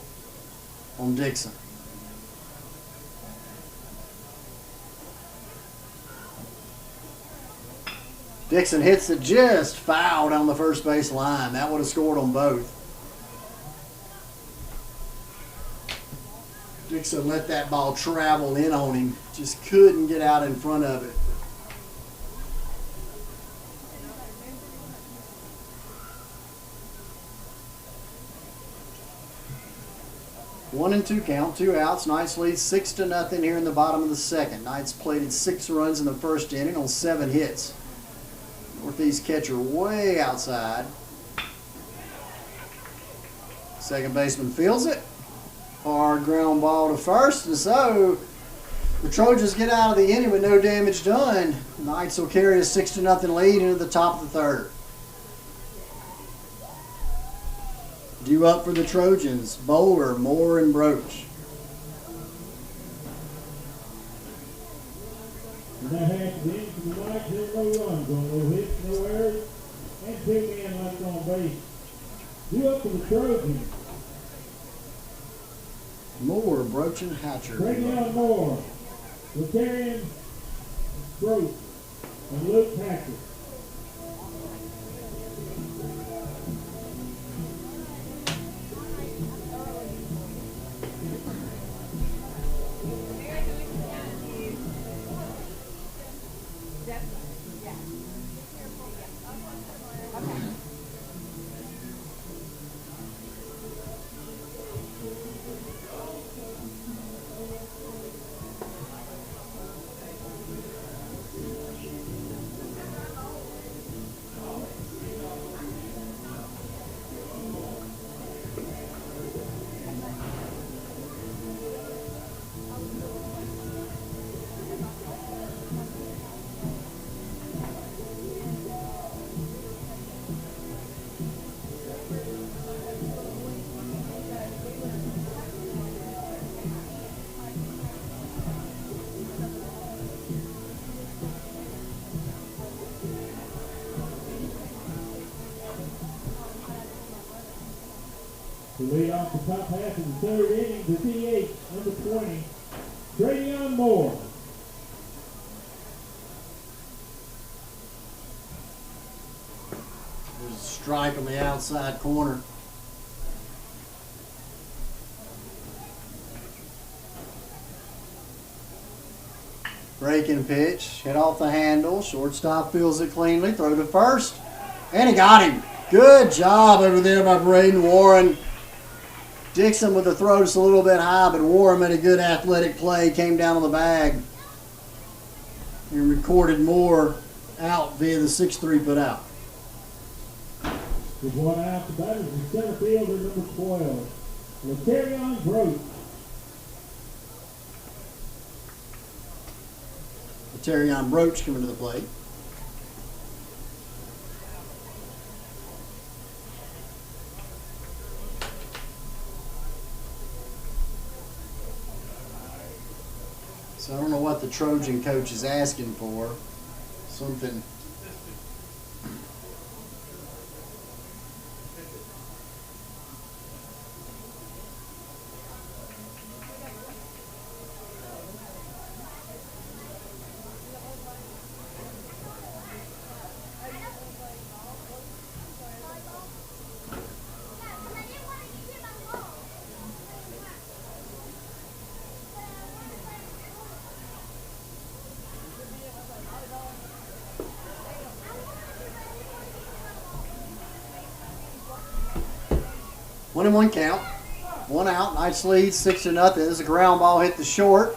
on Dixon. Dixon hits it just foul down the first base line. That would have scored on both. Dixon let that ball travel in on him. Just couldn't get out in front of it. One and 2 count, 2 outs. Knights lead 6-0 here in the bottom of the second. Knights plated 6 runs in the first inning on 7 hits. Northeast catcher way outside. Second baseman fields it. Hard ground ball to first, and so the Trojans get out of the inning with no damage done. The Knights will carry a 6-0 lead into the top of the third. Due up for the Trojans, Bowler, Moore, and Broach. And that half the inning for the Knights, there's no runs on no hits, no errors, and 2 men left on base. Due up for the Trojans. Moore, Broach, and Hatcher. Bring on Moore, Rotarian, Broach, and Luke Hackett. To lead off the top half of the third inning, the DH, number 20, Trayon Moore. There's a strike on the outside corner. Breaking pitch, hit off the handle. Shortstop feels it cleanly. Throw to first, and he got him. Good job over there by Braden Warren. Dixon with the throw just a little bit high, but Warren made a good athletic play, came down on the bag, and recorded Moore out via the 6-3 put out. With 1 out, the batter is the center fielder, number 12, Lauderdale Broach. Terrion Broach coming to the plate. So I don't know what the Trojan coach is asking for. Something. One and 1 count. 1 out. Knights lead 6-0. There's a ground ball hit the short.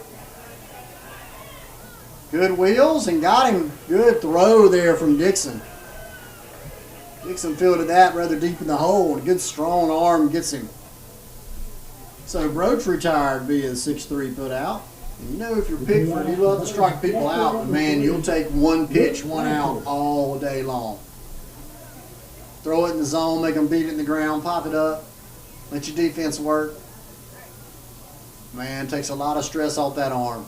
Good wheels and got him. Good throw there from Dixon. Dixon fielded that rather deep in the hole. A good strong arm gets him. So Broach retired being 6'3" put out. And you know, if you're Pickford, you love to strike people out, but man, you'll take one pitch, one out all day long. Throw it in the zone, make them beat it in the ground, pop it up, let your defense work. Man, takes a lot of stress off that arm.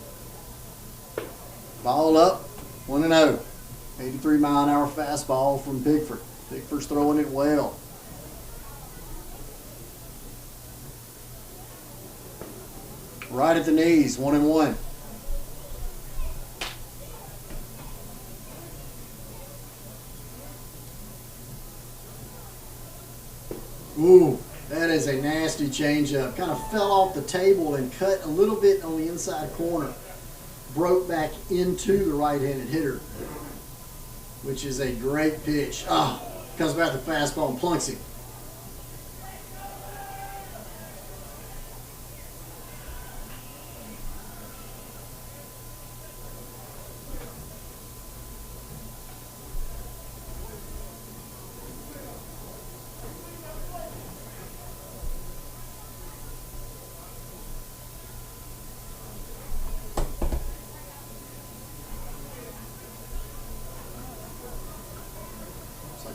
Ball up, 1-0. 83-mile-an-hour fastball from Pickford. Pickford's throwing it well. Right at the knees, 1-1. Ooh, that is a nasty changeup. Kind of fell off the table and cut a little bit on the inside corner. Broke back into the right-handed hitter, which is a great pitch. Comes back to the fastball and plunks him.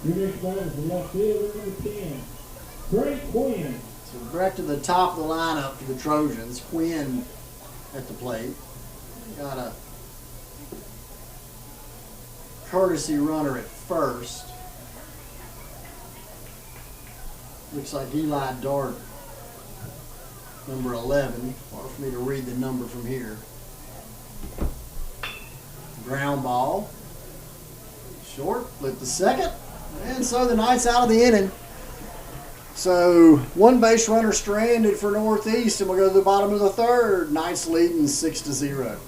Your next ball is the left fielder, number 10, Trey Quinn. So back to the top of the lineup for the Trojans. Quinn at the plate. Got a courtesy runner at first. Looks like Eli Dart, number 11. Hard for me to read the number from here. Ground ball. Short, flip the second. And so the Knights out of the inning. So one base runner stranded for Northeast, and we'll go to the bottom of the third. Knights leading 6-0.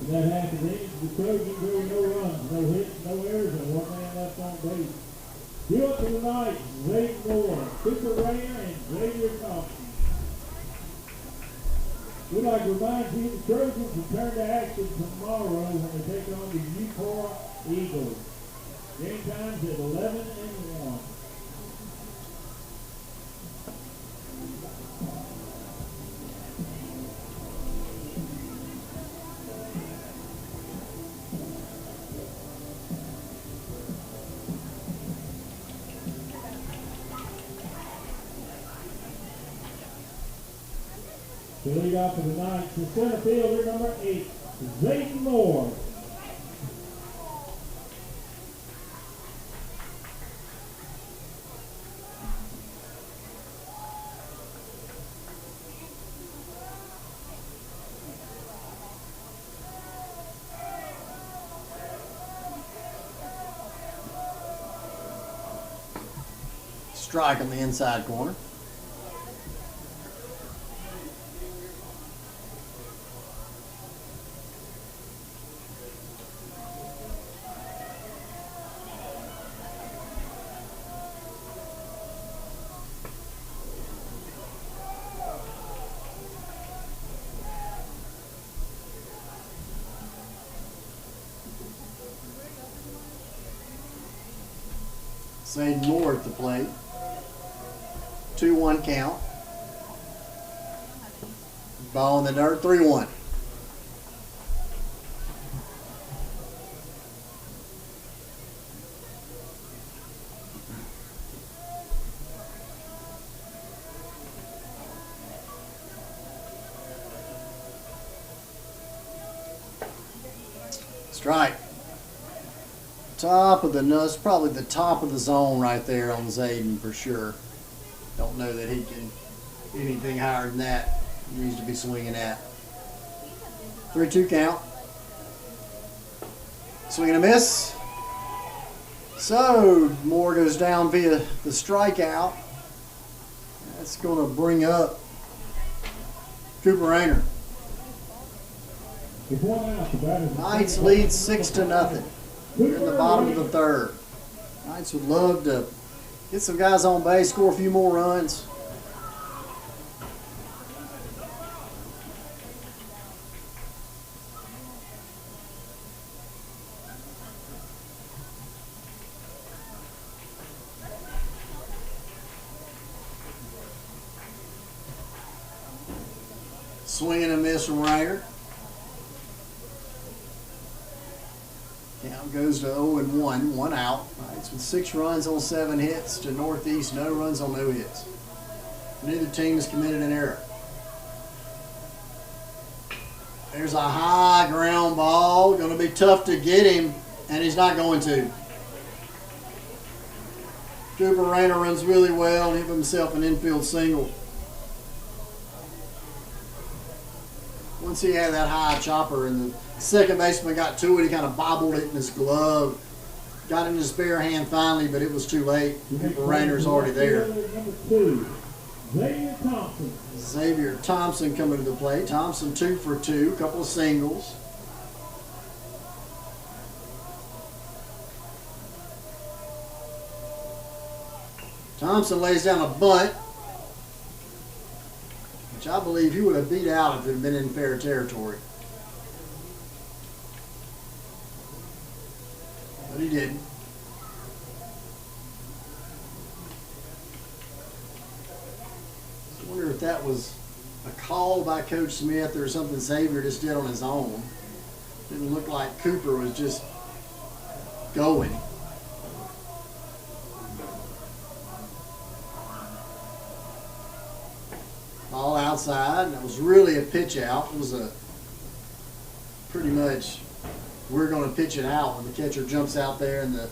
In that half of innings, the Trojans drew no runs, no hits, no errors, and one man left on base. Due up to the Knights, Zayden Moore, Cooper Rayner, and Xavier Thompson. We'd like to remind you the Trojans return to action tomorrow when they take on the Ucore Eagles. Game times at 11 and 1. To lead off for the Knights, the center fielder, number 8, Zayden Moore. Strike on the inside corner. Zayden Moore at the plate. 2-1 count. Ball in the dirt, 3-1. Strike. Top of the nuts, probably the top of the zone right there on Zayden for sure. Don't know that he can anything higher than that. He needs to be swinging at. 3-2 count. Swing and a miss. So Moore goes down via the strikeout. That's going to bring up Cooper Rayner. Knights lead 6-0. We're in the bottom of the third. Knights would love to get some guys on base, score a few more runs. Swing and a miss from Rayner. Count goes to 0-1, 1 out. Knights with 6 runs on 7 hits to Northeast, no runs on no hits. Neither team has committed an error. There's a high ground ball. Going to be tough to get him, and he's not going to. Cooper Rayner runs really well and hit himself an infield single. Once he had that high chopper and the second baseman got to it, he kind of bobbled it in his glove. Got it in his bare hand finally, but it was too late. Cooper Rayner's already there. Xavier Thompson coming to the plate. Thompson 2 for 2, couple of singles. Thompson lays down a bunt, which I believe he would have beat out if it had been in fair territory. But he didn't. I wonder if that was a call by Coach Smith or something Xavier just did on his own. Didn't look like Cooper was just going. All outside. That was really a pitch out. It was a pretty much we're going to pitch it out when the catcher jumps out there in the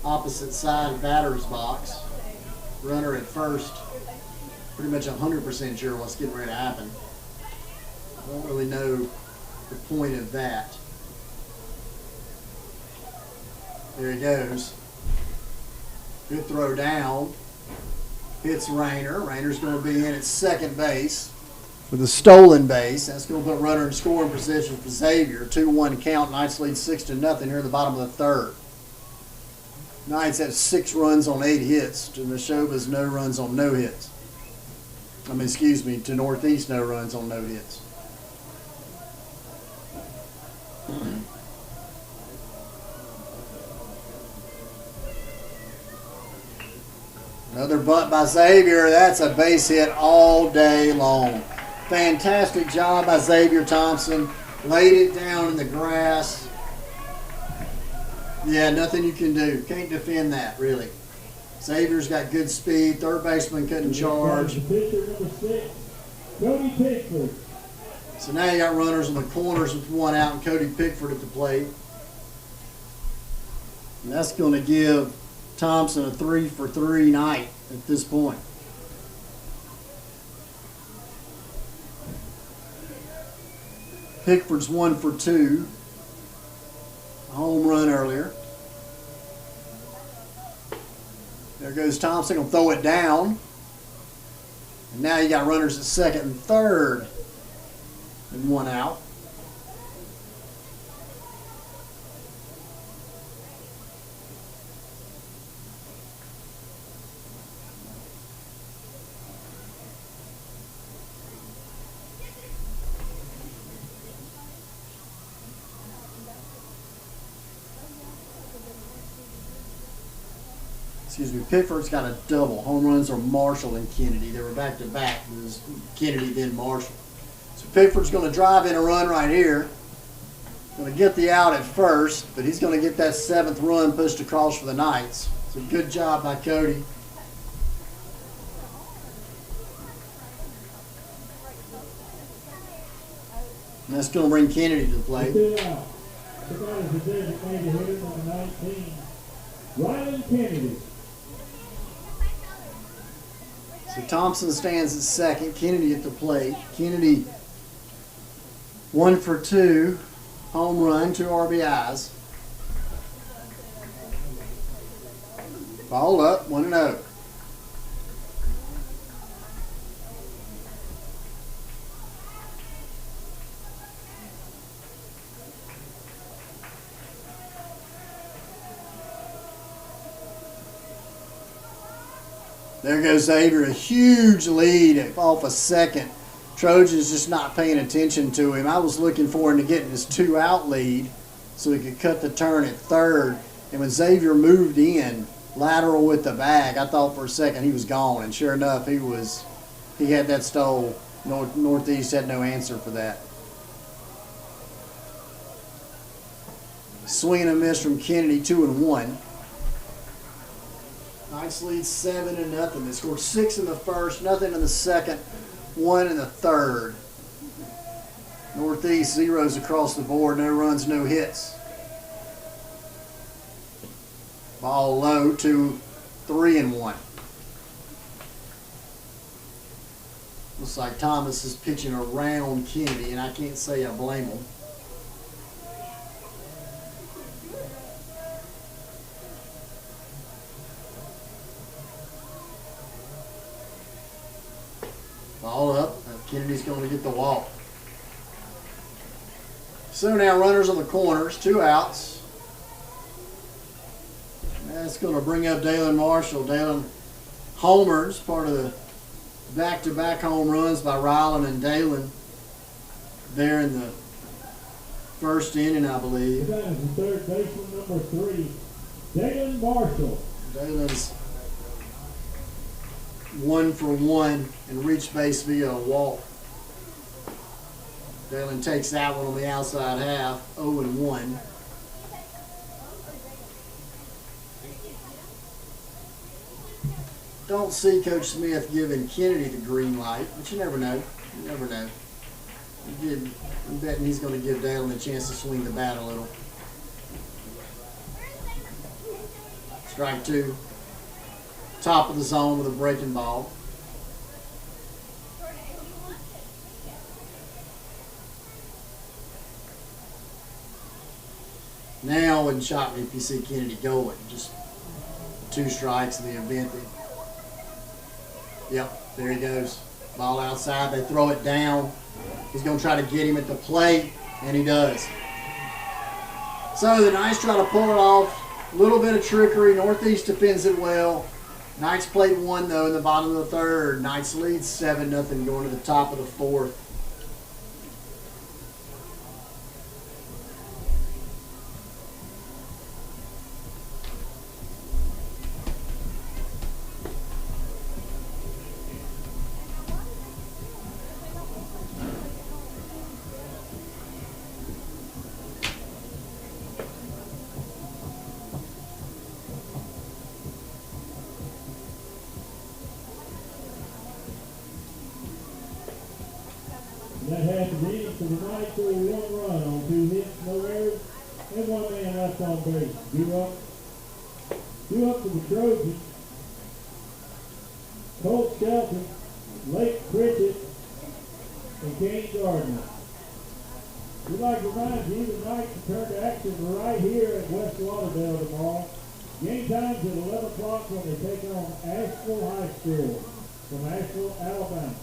opposite side batter's box. Runner at first. Pretty much 100% sure what's getting ready to happen. I don't really know the point of that. There he goes. Good throw down. Hits Rayner. Rayner's going to be in at second base with a stolen base. That's going to put runner in scoring position for Xavier. 2-1 count. Knights lead 6-0 here in the bottom of the third. Knights have 6 runs on 8 hits to Neshoba's no runs on no hits. To Northeast no runs on no hits. Another bunt by Xavier. That's a base hit all day long. Fantastic job by Xavier Thompson. Laid it down in the grass. Yeah, nothing you can do. Can't defend that, really. Xavier's got good speed. Third baseman couldn't charge. So now you got runners in the corners with 1 out and Cody Pickford at the plate. And that's going to give Thompson a 3 for 3 night at this point. Pickford's 1 for 2. A home run earlier. There goes Thompson. He'll throw it down. And now you got runners at second and third and 1 out. Pickford's got a double. Home runs are Marshall and Kennedy. They were back to back. It was Kennedy, then Marshall. So Pickford's going to drive in a run right here. Going to get the out at first, but he's going to get that 7th run pushed across for the Knights. So good job by Cody. And that's going to bring Kennedy to the plate. The guy is the designated hitter, number 19, Ryan Kennedy. So Thompson stands at second. Kennedy at the plate. Kennedy 1 for 2. Home run, 2 RBIs. Ball up, 1-0. There goes Xavier, a huge lead off a second. Trojans just not paying attention to him. I was looking for him to get his 2-out lead so he could cut the turn at third. And when Xavier moved in, lateral with the bag, I thought for a second he was gone. And sure enough, he had that stole. Northeast had no answer for that. Swing and a miss from Kennedy, 2-1. Knights lead 7-0. They scored 6 in the first, nothing in the second, 1 in the third. Northeast zeros across the board, no runs, no hits. Ball low, 2-3-1. Looks like Thomas is pitching around Kennedy, and I can't say I blame him. Ball up. Kennedy's going to get the walk. So now runners on the corners, 2 outs. That's going to bring up Dalen Marshall. Dalen homers, part of the back-to-back home runs by Ryland and Dalen there in the first inning, I believe. That is the third baseman, number 3, Dalen Marshall. Dalen's 1 for 1 and reached base via a walk. Dalen takes that one on the outside half, 0-1. Don't see Coach Smith giving Kennedy the green light, but you never know. You never know. I'm betting he's going to give Dalen a chance to swing the bat a little. Strike 2. Top of the zone with a breaking ball. Now it wouldn't shock me if you see Kennedy going. Just 2 strikes in the event that. Yep, there he goes. Ball outside. They throw it down. He's going to try to get him at the plate, and he does. So the Knights try to pull it off. A little bit of trickery. Northeast defends it well. Knights played 1, though, in the bottom of the third. Knights lead 7-0 going to the top of the fourth. That had to be for the Knights, 1 run on 2 hits, no errors, and 1 man left on base. Due up to the Trojans, Colt Shelton, Lake Pritchett, and Kane Gardner. We'd like to remind you the Knights return to action right here at West Lauderdale tomorrow. Game time's at 11 o'clock when they take on Asheville High School from Asheville, Alabama.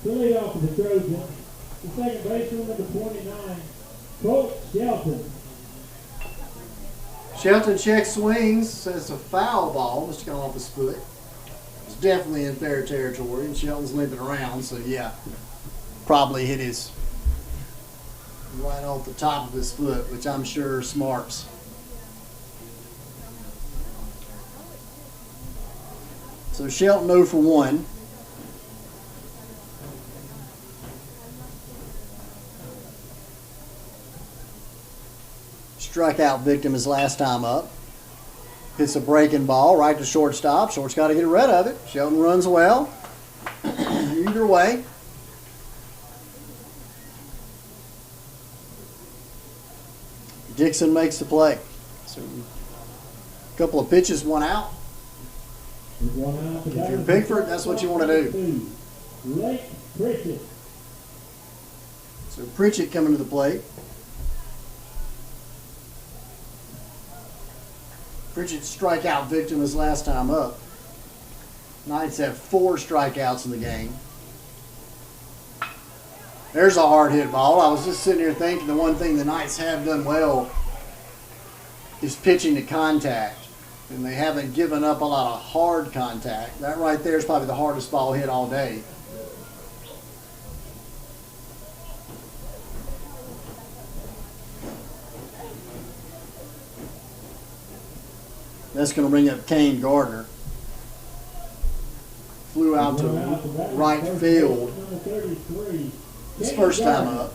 The leadoff of the Trojans, the second baseman, number 29, Colt Shelton. Shelton checks swings, says it's a foul ball. Must have gone off his foot. It's definitely in fair territory, and Shelton's limping around, so yeah. Probably hit his right off the top of his foot, which I'm sure smarts. So Shelton 0 for 1. Strikeout victim his last time up. Hits a breaking ball right to shortstop. Short's got to get rid of it. Shelton runs well. Either way. Dixon makes the play. So a couple of pitches, one out. If you're Pickford, that's what you want to do. Late Pritchett. So Pritchett coming to the plate. Pritchett strikeout victim his last time up. Knights have 4 strikeouts in the game. There's a hard hit ball. I was just sitting here thinking the one thing the Knights have done well is pitching to contact. And they haven't given up a lot of hard contact. That right there is probably the hardest ball hit all day. That's going to bring up Kane Gardner. Flew out to right field. His first time up.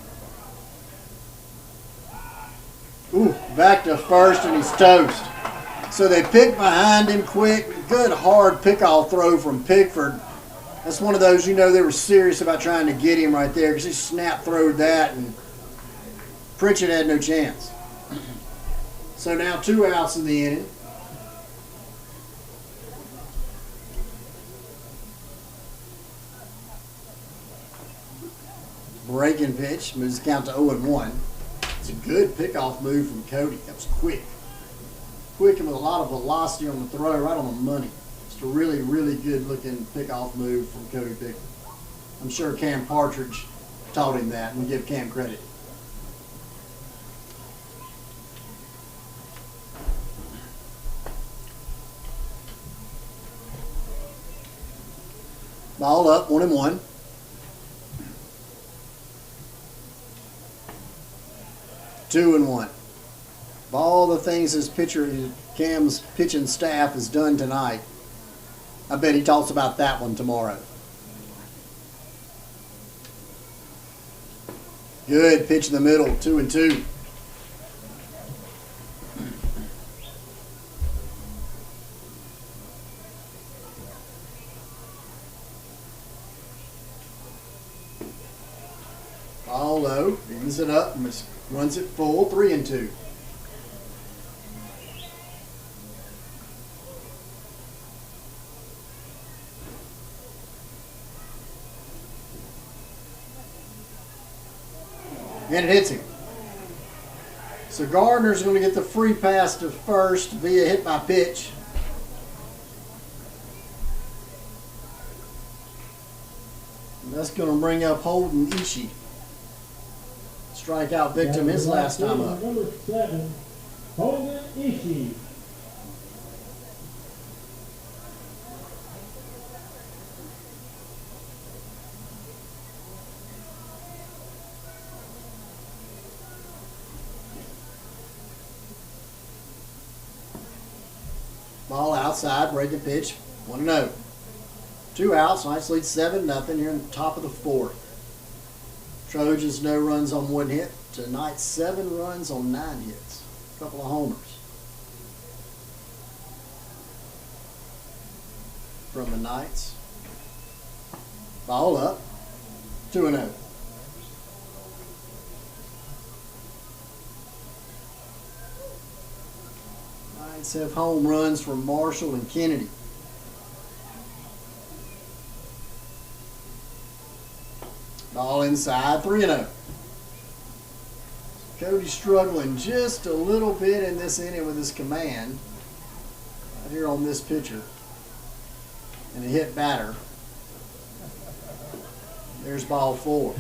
Ooh, back to first and he's toast. So they pick behind him quick. Good hard pickoff throw from Pickford. That's one of those, you know, they were serious about trying to get him right there because he snap throwed that and Pritchett had no chance. So now 2 outs in the inning. Breaking pitch moves the count to 0-1. It's a good pickoff move from Cody. That was quick. Quick and with a lot of velocity on the throw, right on the money. Just a really, really good looking pickoff move from Cody Pickford. I'm sure Cam Partridge taught him that, and we give Cam credit. Ball up, 1-1. Two and 1. Of all the things his pitcher, Cam's pitching staff has done tonight, I bet he talks about that one tomorrow. Good pitch in the middle, 2-2. Ball low, evens it up, and runs it full, 3-2. And it hits him. So Gardner's going to get the free pass to first via hit by pitch. And that's going to bring up Holden Ishii. Strikeout victim his last time up. Number 7, Holden Ishii. Ball outside, breaking pitch, 1-0. 2 outs, Knights lead 7-0 here in the top of the 4th. Trojans no runs on 1 hit. Tonight 7 runs on 9 hits. A couple of homers from the Knights. Ball up, 2-0. Knights have home runs from Marshall and Kennedy. Ball inside, 3-0. Cody's struggling just a little bit in this inning with his command. Right here on this pitcher. And a hit batter. There's ball 4.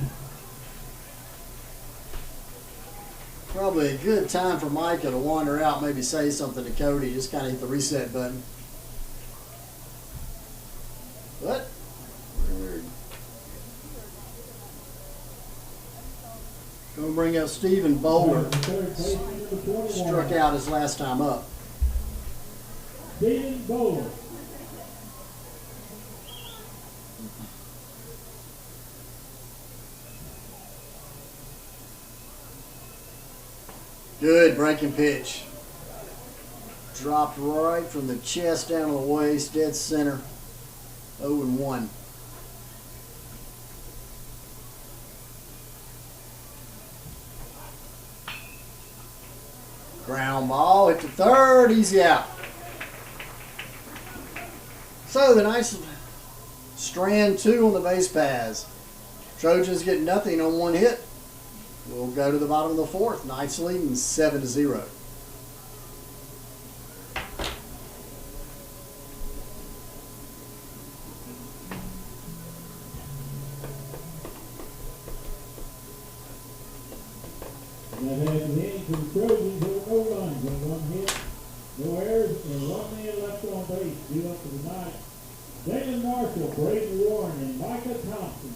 Probably a good time for Micah to wander out, maybe say something to Cody, just kind of hit the reset button. But going to bring up Stephen Bowler. Struck out his last time up. Stephen Bowler. Good breaking pitch. Dropped right from the chest down to the waist, dead center. 0-1. Ground ball hit to third, easy out. So the nice strand 2 on the base paths. Trojans get nothing on one hit. We'll go to the bottom of the fourth. Knights leading 7-0. That has the innings for the Trojans. There were no runs on one hit, no errors, and 1 man left on base. Due up to the Knights, Dalen Marshall, Braden Warren, and Micah Thompson.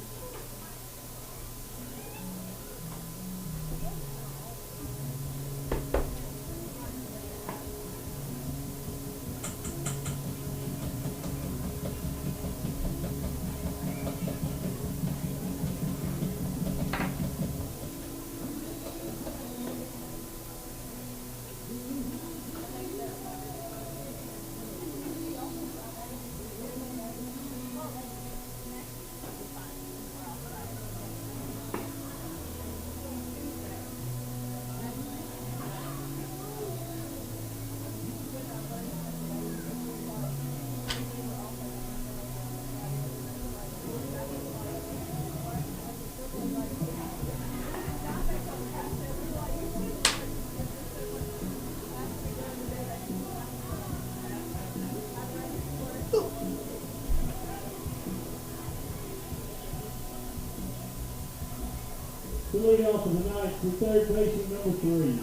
The leadoff of the Knights for third baseman number 3,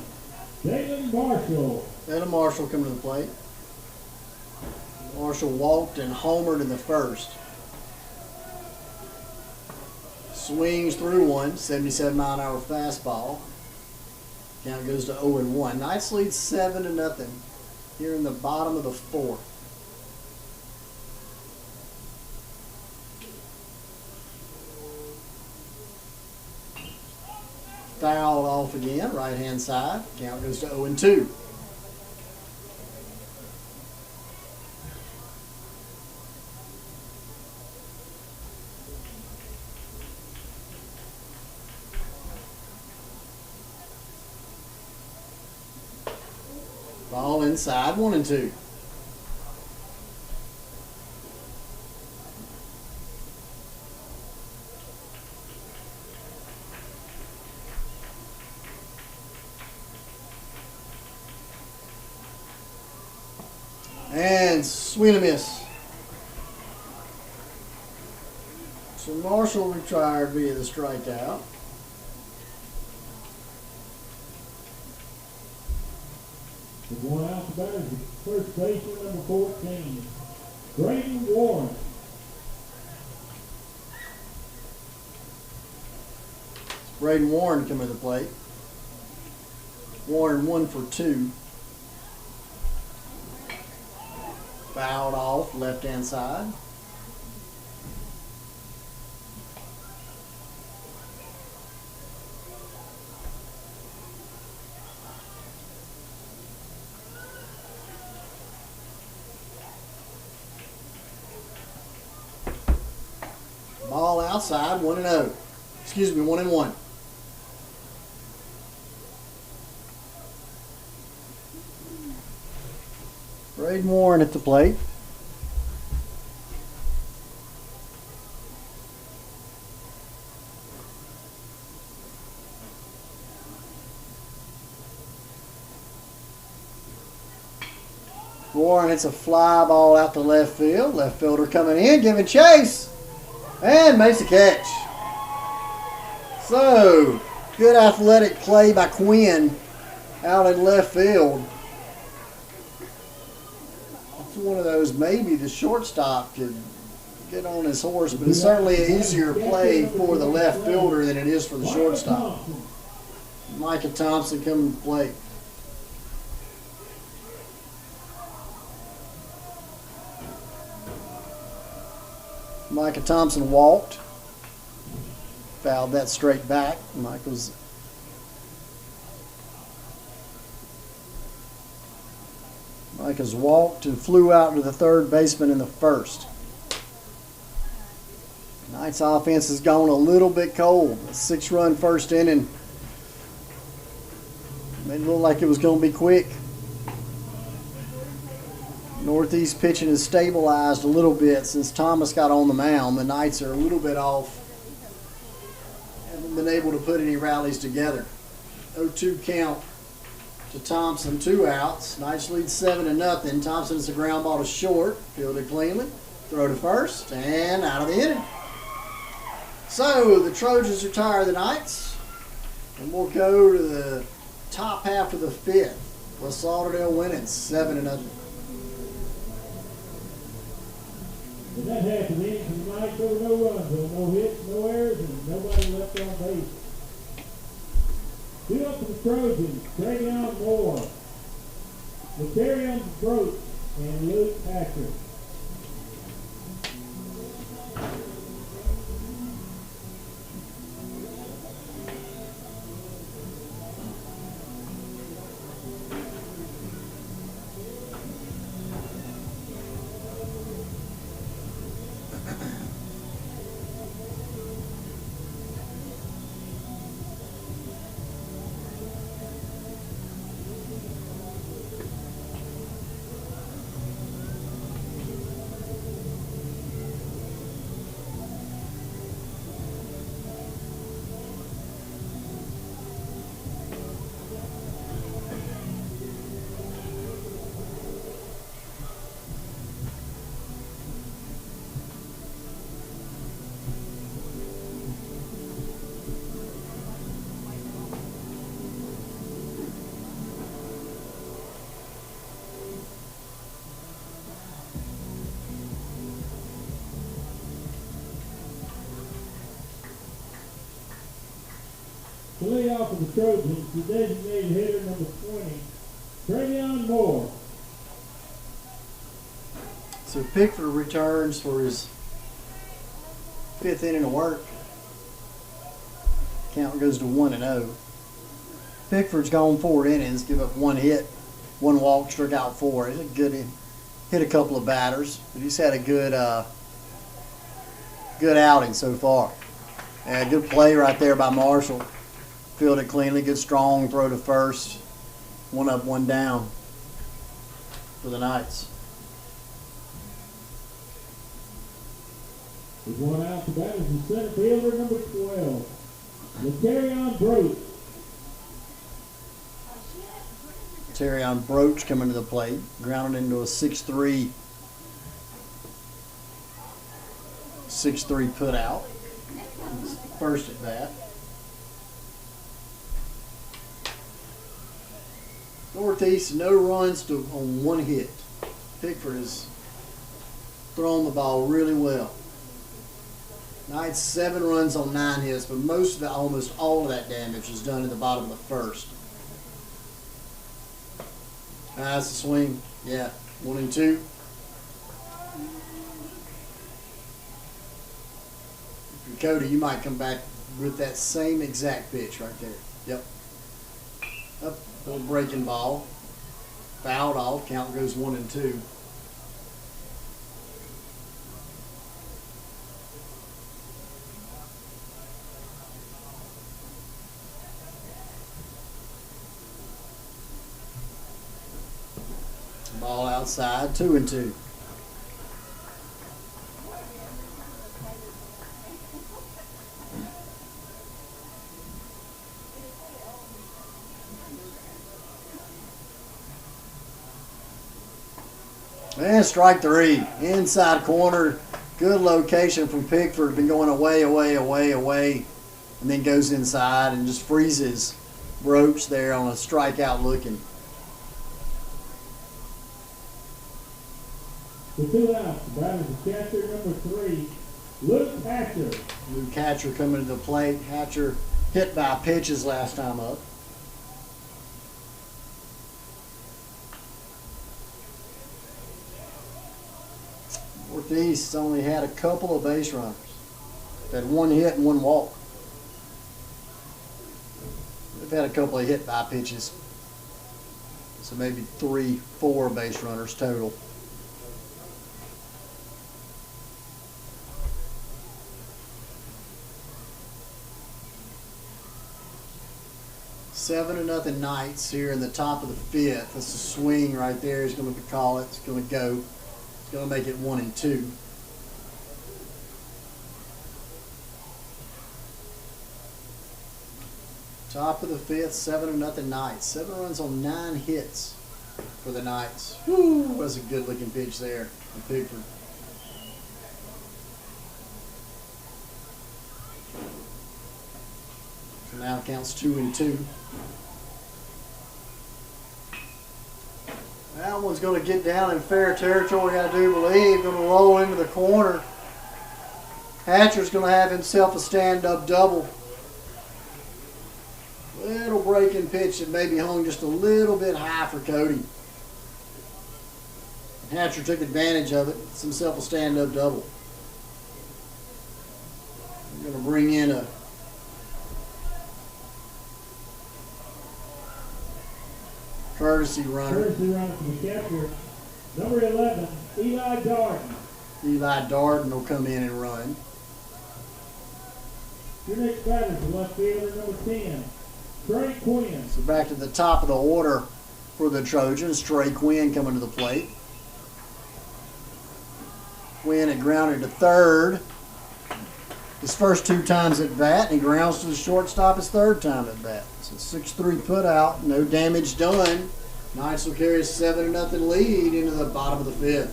Dalen Marshall. Dalen Marshall coming to the plate. Marshall walked and homered in the first. Swings through one, 77-mile-an-hour fastball. Count goes to 0-1. Knights lead 7-0 here in the bottom of the fourth. Fouled off again, right hand side. Count goes to 0-2. Ball inside, 1-2. And swing and a miss. So Marshall retired via the strikeout. The going out the batter is first baseman number 14, Braden Warren. Braden Warren coming to the plate. Warren 1 for 2. Fouled off, left hand side. Ball outside, 1-0. Excuse me, 1-1. Braden Warren at the plate. Warren hits a fly ball out to left field. Left fielder coming in, giving chase, and makes a catch. So, good athletic play by Quinn out in left field. It's one of those, maybe the shortstop could get on his horse, but it's certainly an easier play for the left fielder than it is for the shortstop. Micah Thompson coming to play. Micah Thompson walked. Fouled that straight back. Micah's walked and flew out to the third baseman in the first. Knights offense has gone a little bit cold. A 6-run first inning. Made it look like it was going to be quick. Northeast pitching has stabilized a little bit since Thomas got on the mound. The Knights are a little bit off. Haven't been able to put any rallies together. 0-2 count to Thompson, 2 outs. Knights lead 7-0. Thompson's a ground ball to short. Fielded cleanly. Throw to first and out of the inning. So the Trojans retire the Knights, and we'll go to the top half of the 5th. West Lauderdale winning 7-0. In that half of the inning tonight, there were no runs, there were no hits, no errors, and nobody left on base. 2 up for the Trojans, Travion Moore, Lauderdale Broach, and Luke Packer. To lead off for the Trojans, the designated hitter number 20, Travion Moore. So Pickford returns for his 5th inning of work. Count goes to 1-0. Pickford's gone 4 innings, give up 1 hit, 1 walk, struck out 4. He's a good hit a couple of batters, but he's had a good outing so far. Yeah, good play right there by Marshall. Fielded cleanly, good strong throw to first. 1 up, 1 down for the Knights. With 1 out, the batter is the center fielder number 12, Lauderdale Broach. Terrion Broach coming to the plate, grounded into a 6-3 put out. First at bat. Northeast, no runs on 1 hit. Pickford has thrown the ball really well. Knights 7 runs on 9 hits, but almost all of that damage is done in the bottom of the first. That's the swing. Yeah, 1-2. Cody, you might come back with that same exact pitch right there. Yep. Up, little breaking ball. Fouled off. Count goes 1-2. Ball outside, 2-2. And strike 3. Inside corner. Good location from Pickford. Been going away. And then goes inside and just freezes Broach there on a strikeout looking. With 2 outs, the batter is the catcher number 3, Luke Hatcher. Luke Hatcher coming to the plate. Hatcher hit by pitches last time up. Northeast only had a couple of base runners. Had one hit and one walk. They've had a couple of hit by pitches. So maybe 3, 4 base runners total. Seven to nothing Knights here in the top of the fifth. That's a swing right there. He's going to call it. It's going to go. It's going to make it 1-2. Top of the fifth, 7 to nothing Knights. 7 runs on 9 hits for the Knights. Woo, was a good looking pitch there from Pickford. So now it counts 2-2. That one's going to get down in fair territory, I do believe. Going to roll into the corner. Hatcher's going to have himself a stand-up double. Little breaking pitch that maybe hung just a little bit high for Cody. Hatcher took advantage of it. It's himself a stand-up double. We're going to bring in a courtesy runner. Courtesy runner from the catcher, number 11, Eli Darden. Eli Darden will come in and run. Your next batter is the left fielder, number 10, Trey Quinn. So back to the top of the order for the Trojans. Trey Quinn coming to the plate. Quinn had grounded to third his first 2 times at bat, and he grounds to the shortstop his 3rd time at bat. So 6-3 put out, no damage done. Knights will carry a 7-0 lead into the bottom of the 5th.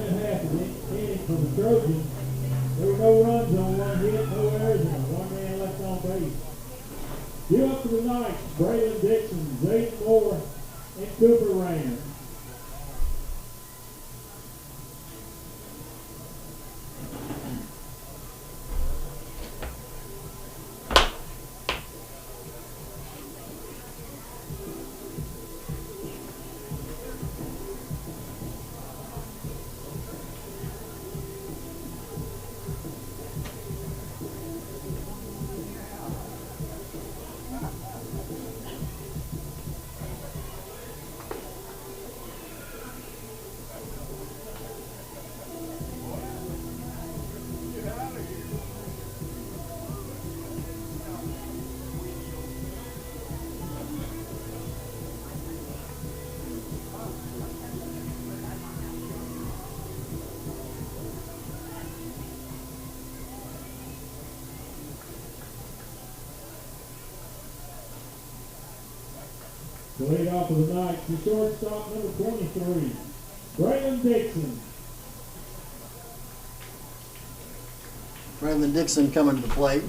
Half of the inning for the Trojans. There were no runs on 1 hit, no errors, and 1 man left on base. Due up to the Knights, Braylon Dixon, Zayden Moore, and Cooper Rayner. The lead off of the Knights, the shortstop, number 23, Braylon Dixon. Braylon Dixon coming to the plate.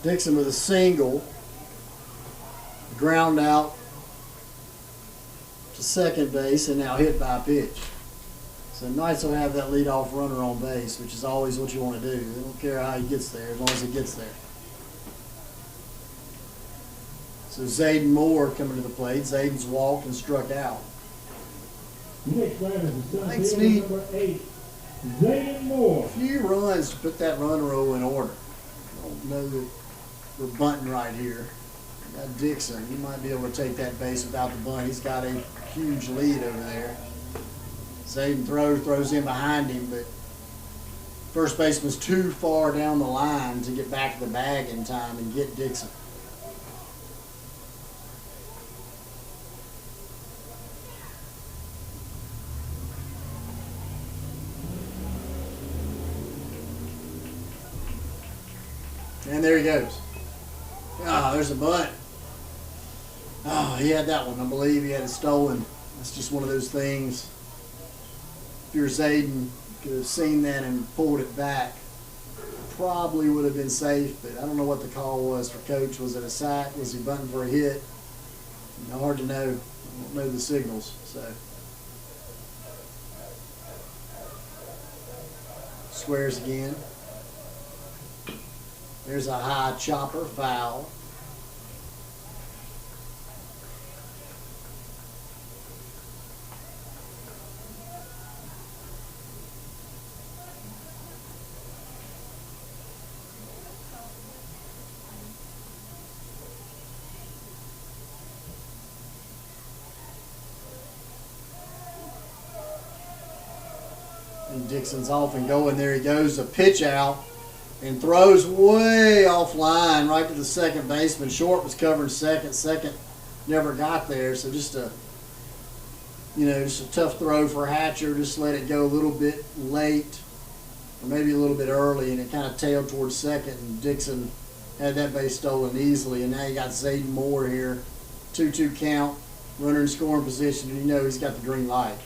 Dixon with a single, ground out to second base, and now hit by a pitch. So Knights will have that leadoff runner on base, which is always what you want to do. They don't care how he gets there, as long as he gets there. So Zayden Moore coming to the plate. Zayden's walked and struck out. The next batter is the Thanks, center Steve. fielder, number 8, Zayden Moore. A few runs to put that run roll in order. I don't know that we're bunting right here. We got Dixon. He might be able to take that base without the bunt. He's got a huge lead over there. Zayden throws in behind him, but first baseman's too far down the line to get back to the bag in time and get Dixon. And there he goes. Ah, there's a bunt. Oh, he had that one. I believe he had it stolen. That's just one of those things. If you're Zayden, you could have seen that and pulled it back. Probably would have been safe, but I don't know what the call was for Coach. Was it a sack? Was he bunting for a hit? Hard to know. I don't know the signals. So squares again. There's a high chopper foul. And Dixon's off and going. There he goes. A pitch out and throws way offline right to the second baseman. Short was covering second. Second never got there. So just a tough throw for Hatcher. Just let it go a little bit late or maybe a little bit early, and it kind of tailed towards second. And Dixon had that base stolen easily. And now you got Zayden Moore here. 2-2 count. Runner in scoring position, and he's got the green light.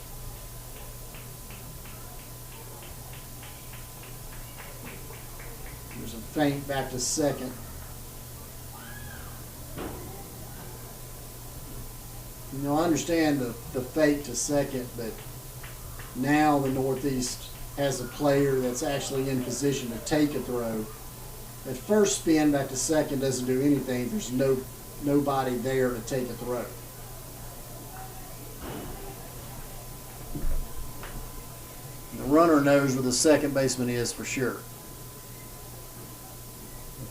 There's a feint back to second. I understand the fake to second, but now the Northeast has a player that's actually in position to take a throw. That first spin back to second doesn't do anything. There's nobody there to take a throw. The runner knows where the second baseman is for sure.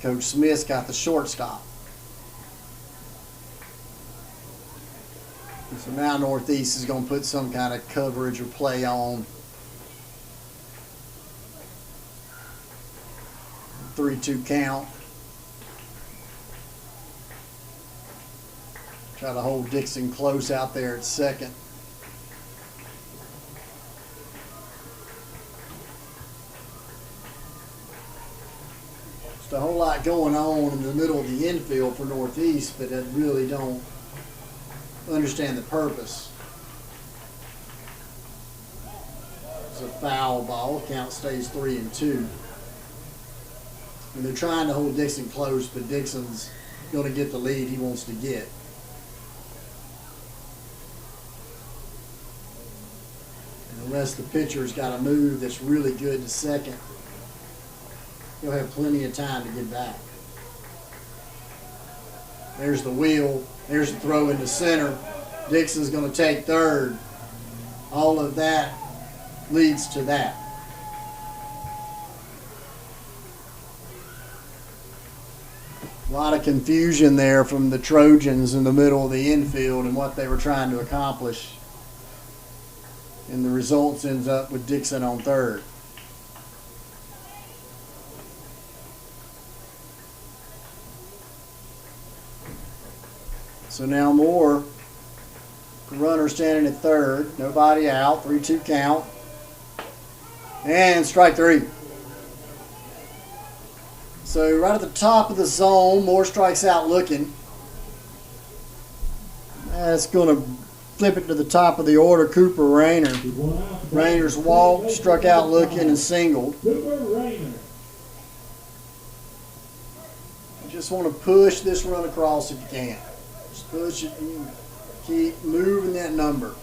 Coach Smith's got the shortstop. And so now Northeast is going to put some kind of coverage or play on. 3-2 count. Try to hold Dixon close out there at second. A whole lot going on in the middle of the infield for Northeast, but I really don't understand the purpose. It's a foul ball. Count stays 3-2. And they're trying to hold Dixon close, but Dixon's going to get the lead he wants to get. And unless the pitcher's got a move that's really good to second, he'll have plenty of time to get back. There's the wheel. There's the throw into center. Dixon's going to take third. All of that leads to that. A lot of confusion there from the Trojans in the middle of the infield and what they were trying to accomplish. And the results ends up with Dixon on third. So now Moore, runner standing at third, nobody out, 3-2 count, and strike three. So right at the top of the zone, Moore strikes out looking. That's going to flip it to the top of the order, Cooper Rayner. Rayner's walked, struck out looking, and singled. You just want to push this run across if you can. Push it and keep moving that number.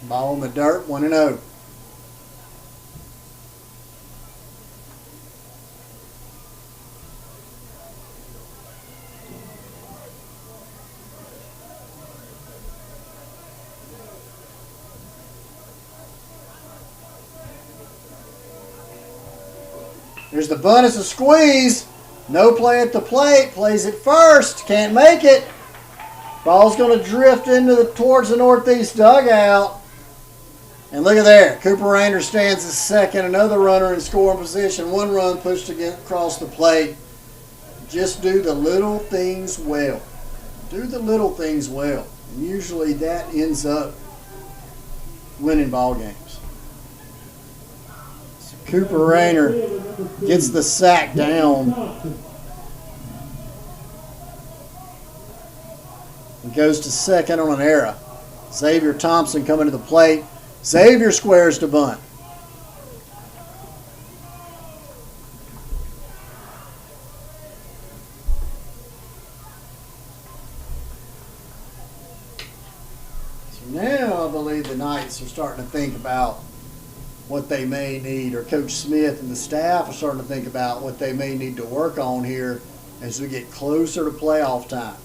Ball in the dirt, 1-0. There's the bunt, it's a squeeze. No play at the plate. Plays it first. Can't make it. Ball's going to drift towards the Northeast dugout. And look at there. Cooper Rayner stands at second. Another runner in scoring position. One run pushed across the plate. Just do the little things well. Do the little things well. And usually that ends up winning ball games. So Cooper Rayner gets the sack down. He goes to second on an error. Xavier Thompson coming to the plate. Xavier squares to bunt. So now believe the Knights are starting to think about what they may need, or Coach Smith and the staff are starting to think about what they may need to work on here as we get closer to playoff time.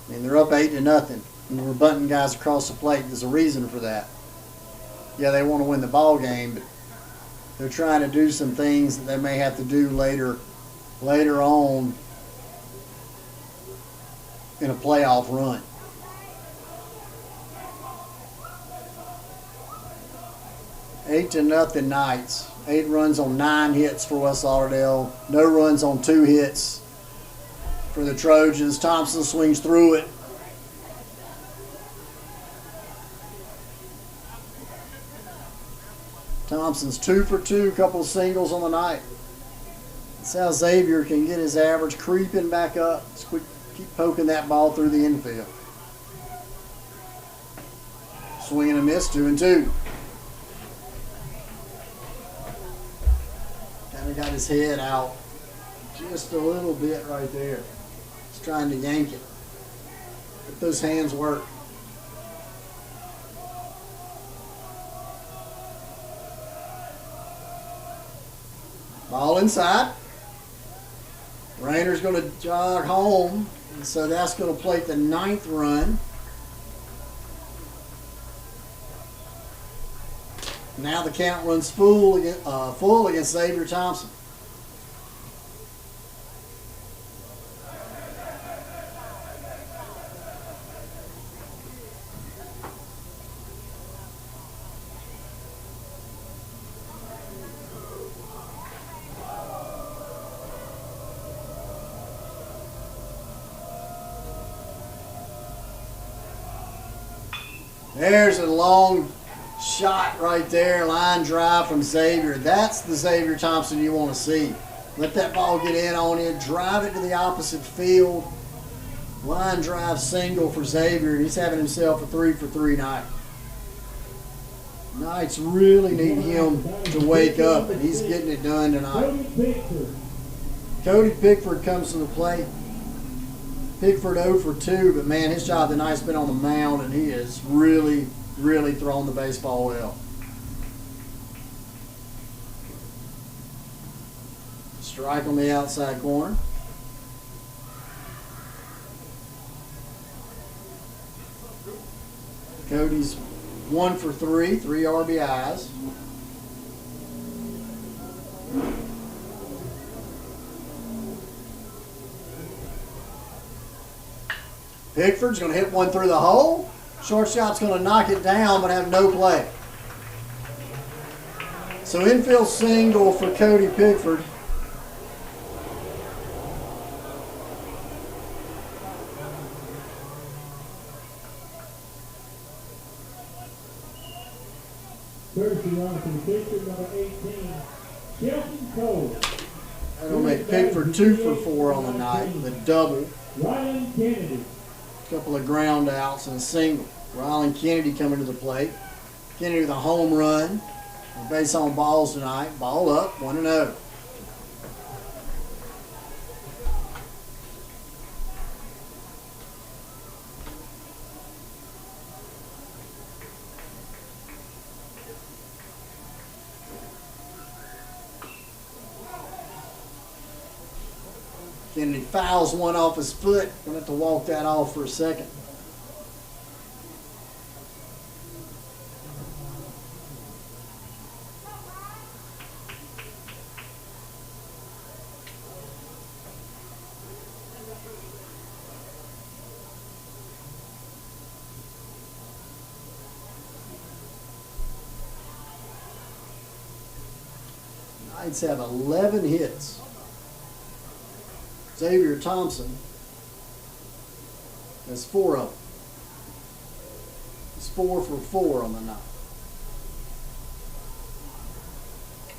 I mean, they're up 8-0, and we're bunting guys across the plate. There's a reason for that. Yeah, they want to win the ball game, but they're trying to do some things that they may have to do later on in a playoff run. Eight to nothing Knights. 8 runs on 9 hits for West Lauderdale. No runs on 2 hits for the Trojans. Thompson swings through it. Thompson's 2 for 2, couple of singles on the night. That's how Xavier can get his average creeping back up. Keep poking that ball through the infield. Swing and a miss, 2-2. Kind of got his head out just a little bit right there. He's trying to yank it. Let those hands work. Ball inside. Rayner's going to jog home, and so that's going to plate the 9th run. Now the count runs full against Xavier Thompson. There's a long shot right there, line drive from Xavier. That's the Xavier Thompson you want to see. Let that ball get in on you, drive it to the opposite field. Line drive single for Xavier, and he's having himself a 3 for 3 night. Knights really need him to wake up, and he's getting it done tonight. Cody Pickford comes to the plate. Pickford 0 for 2, but man, his job tonight's been on the mound, and he has really thrown the baseball well. Strike on the outside corner. Cody's 1 for 3 RBIs. Pickford's going to hit one through the hole. Shortstop's going to knock it down but have no play. So infield single for Cody Pickford. Courtesy run for the pitcher, number 18, Shelton Cole. That'll make Pickford 2 for 4 on the night with a double. Ryan Kennedy. Couple of ground outs and a single. Rylan Kennedy coming to the plate. Kennedy with a home run. Base on balls tonight. Ball up, 1-0. Kennedy fouls one off his foot. Gonna have to walk that off for a second. Knights have 11 hits. Xavier Thompson has 4 of them. He's 4 for 4 on the night.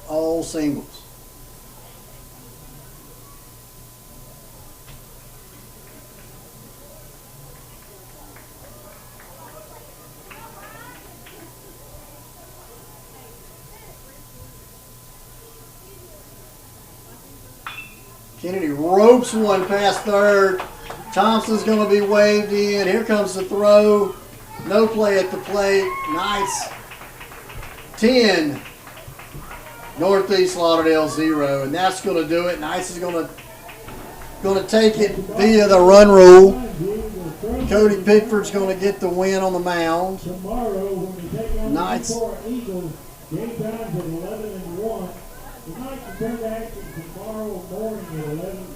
All singles. Kennedy ropes one past third. Thompson's going to be waved in. Here comes the throw. No play at the plate. Knights 10. Northeast Lauderdale 0. And that's going to do it. Knights is going to take it via the run rule. Cody Pickford's going to get the win on the mound. Tomorrow, when we take on Knights. the Newport Eagles, game times at 11:01. The Knights return to action tomorrow morning at 11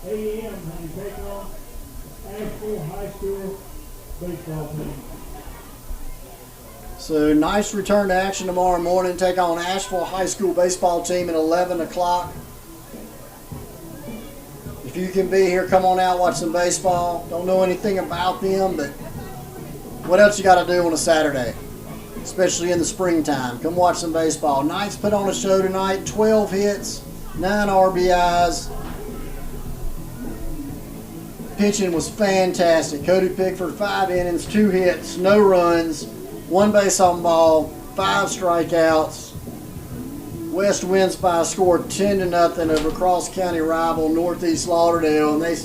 a.m. when we take on Asheville High School baseball team. So Knights return to action tomorrow morning. Take on Asheville High School baseball team at 11 o'clock. If you can be here, come on out, watch some baseball. Don't know anything about them, but what else you got to do on a Saturday, especially in the springtime? Come watch some baseball. Knights put on a show tonight. 12 hits, 9 RBIs. Pitching was fantastic. Cody Pickford, 5 innings, 2 hits, no runs, 1 base on ball, 5 strikeouts. West wins by a score of 10-0 over cross-county rival Northeast Lauderdale, and they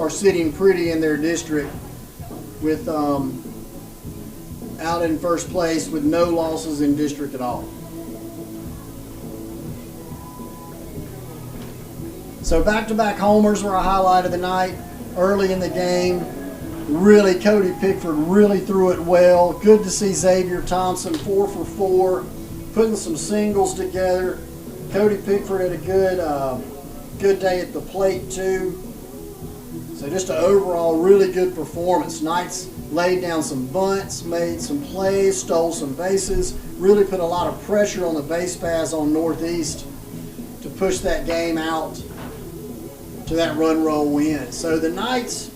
are sitting pretty in their district with out in first place with no losses in district at all. So back-to-back homers were a highlight of the night early in the game. Really, Cody Pickford really threw it well. Good to see Xavier Thompson 4 for 4. Putting some singles together. Cody Pickford had a good day at the plate too. So just an overall really good performance. Knights laid down some bunts, made some plays, stole some bases, really put a lot of pressure on the base paths on Northeast to push that game out to that run roll win. So the Knights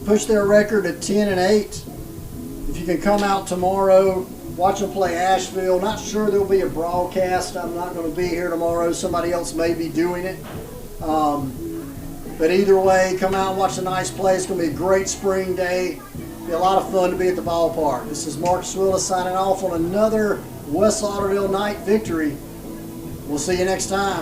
pushed their record at 10-8. If you can come out tomorrow, watch them play Asheville. Not sure there'll be a broadcast. I'm not going to be here tomorrow. Somebody else may be doing it. But either way, come out and watch the Knights play. It's going to be a great spring day. Be a lot of fun to be at the ballpark. This is Mark Swilla signing off on another West Lauderdale Knight victory. We'll see you next time.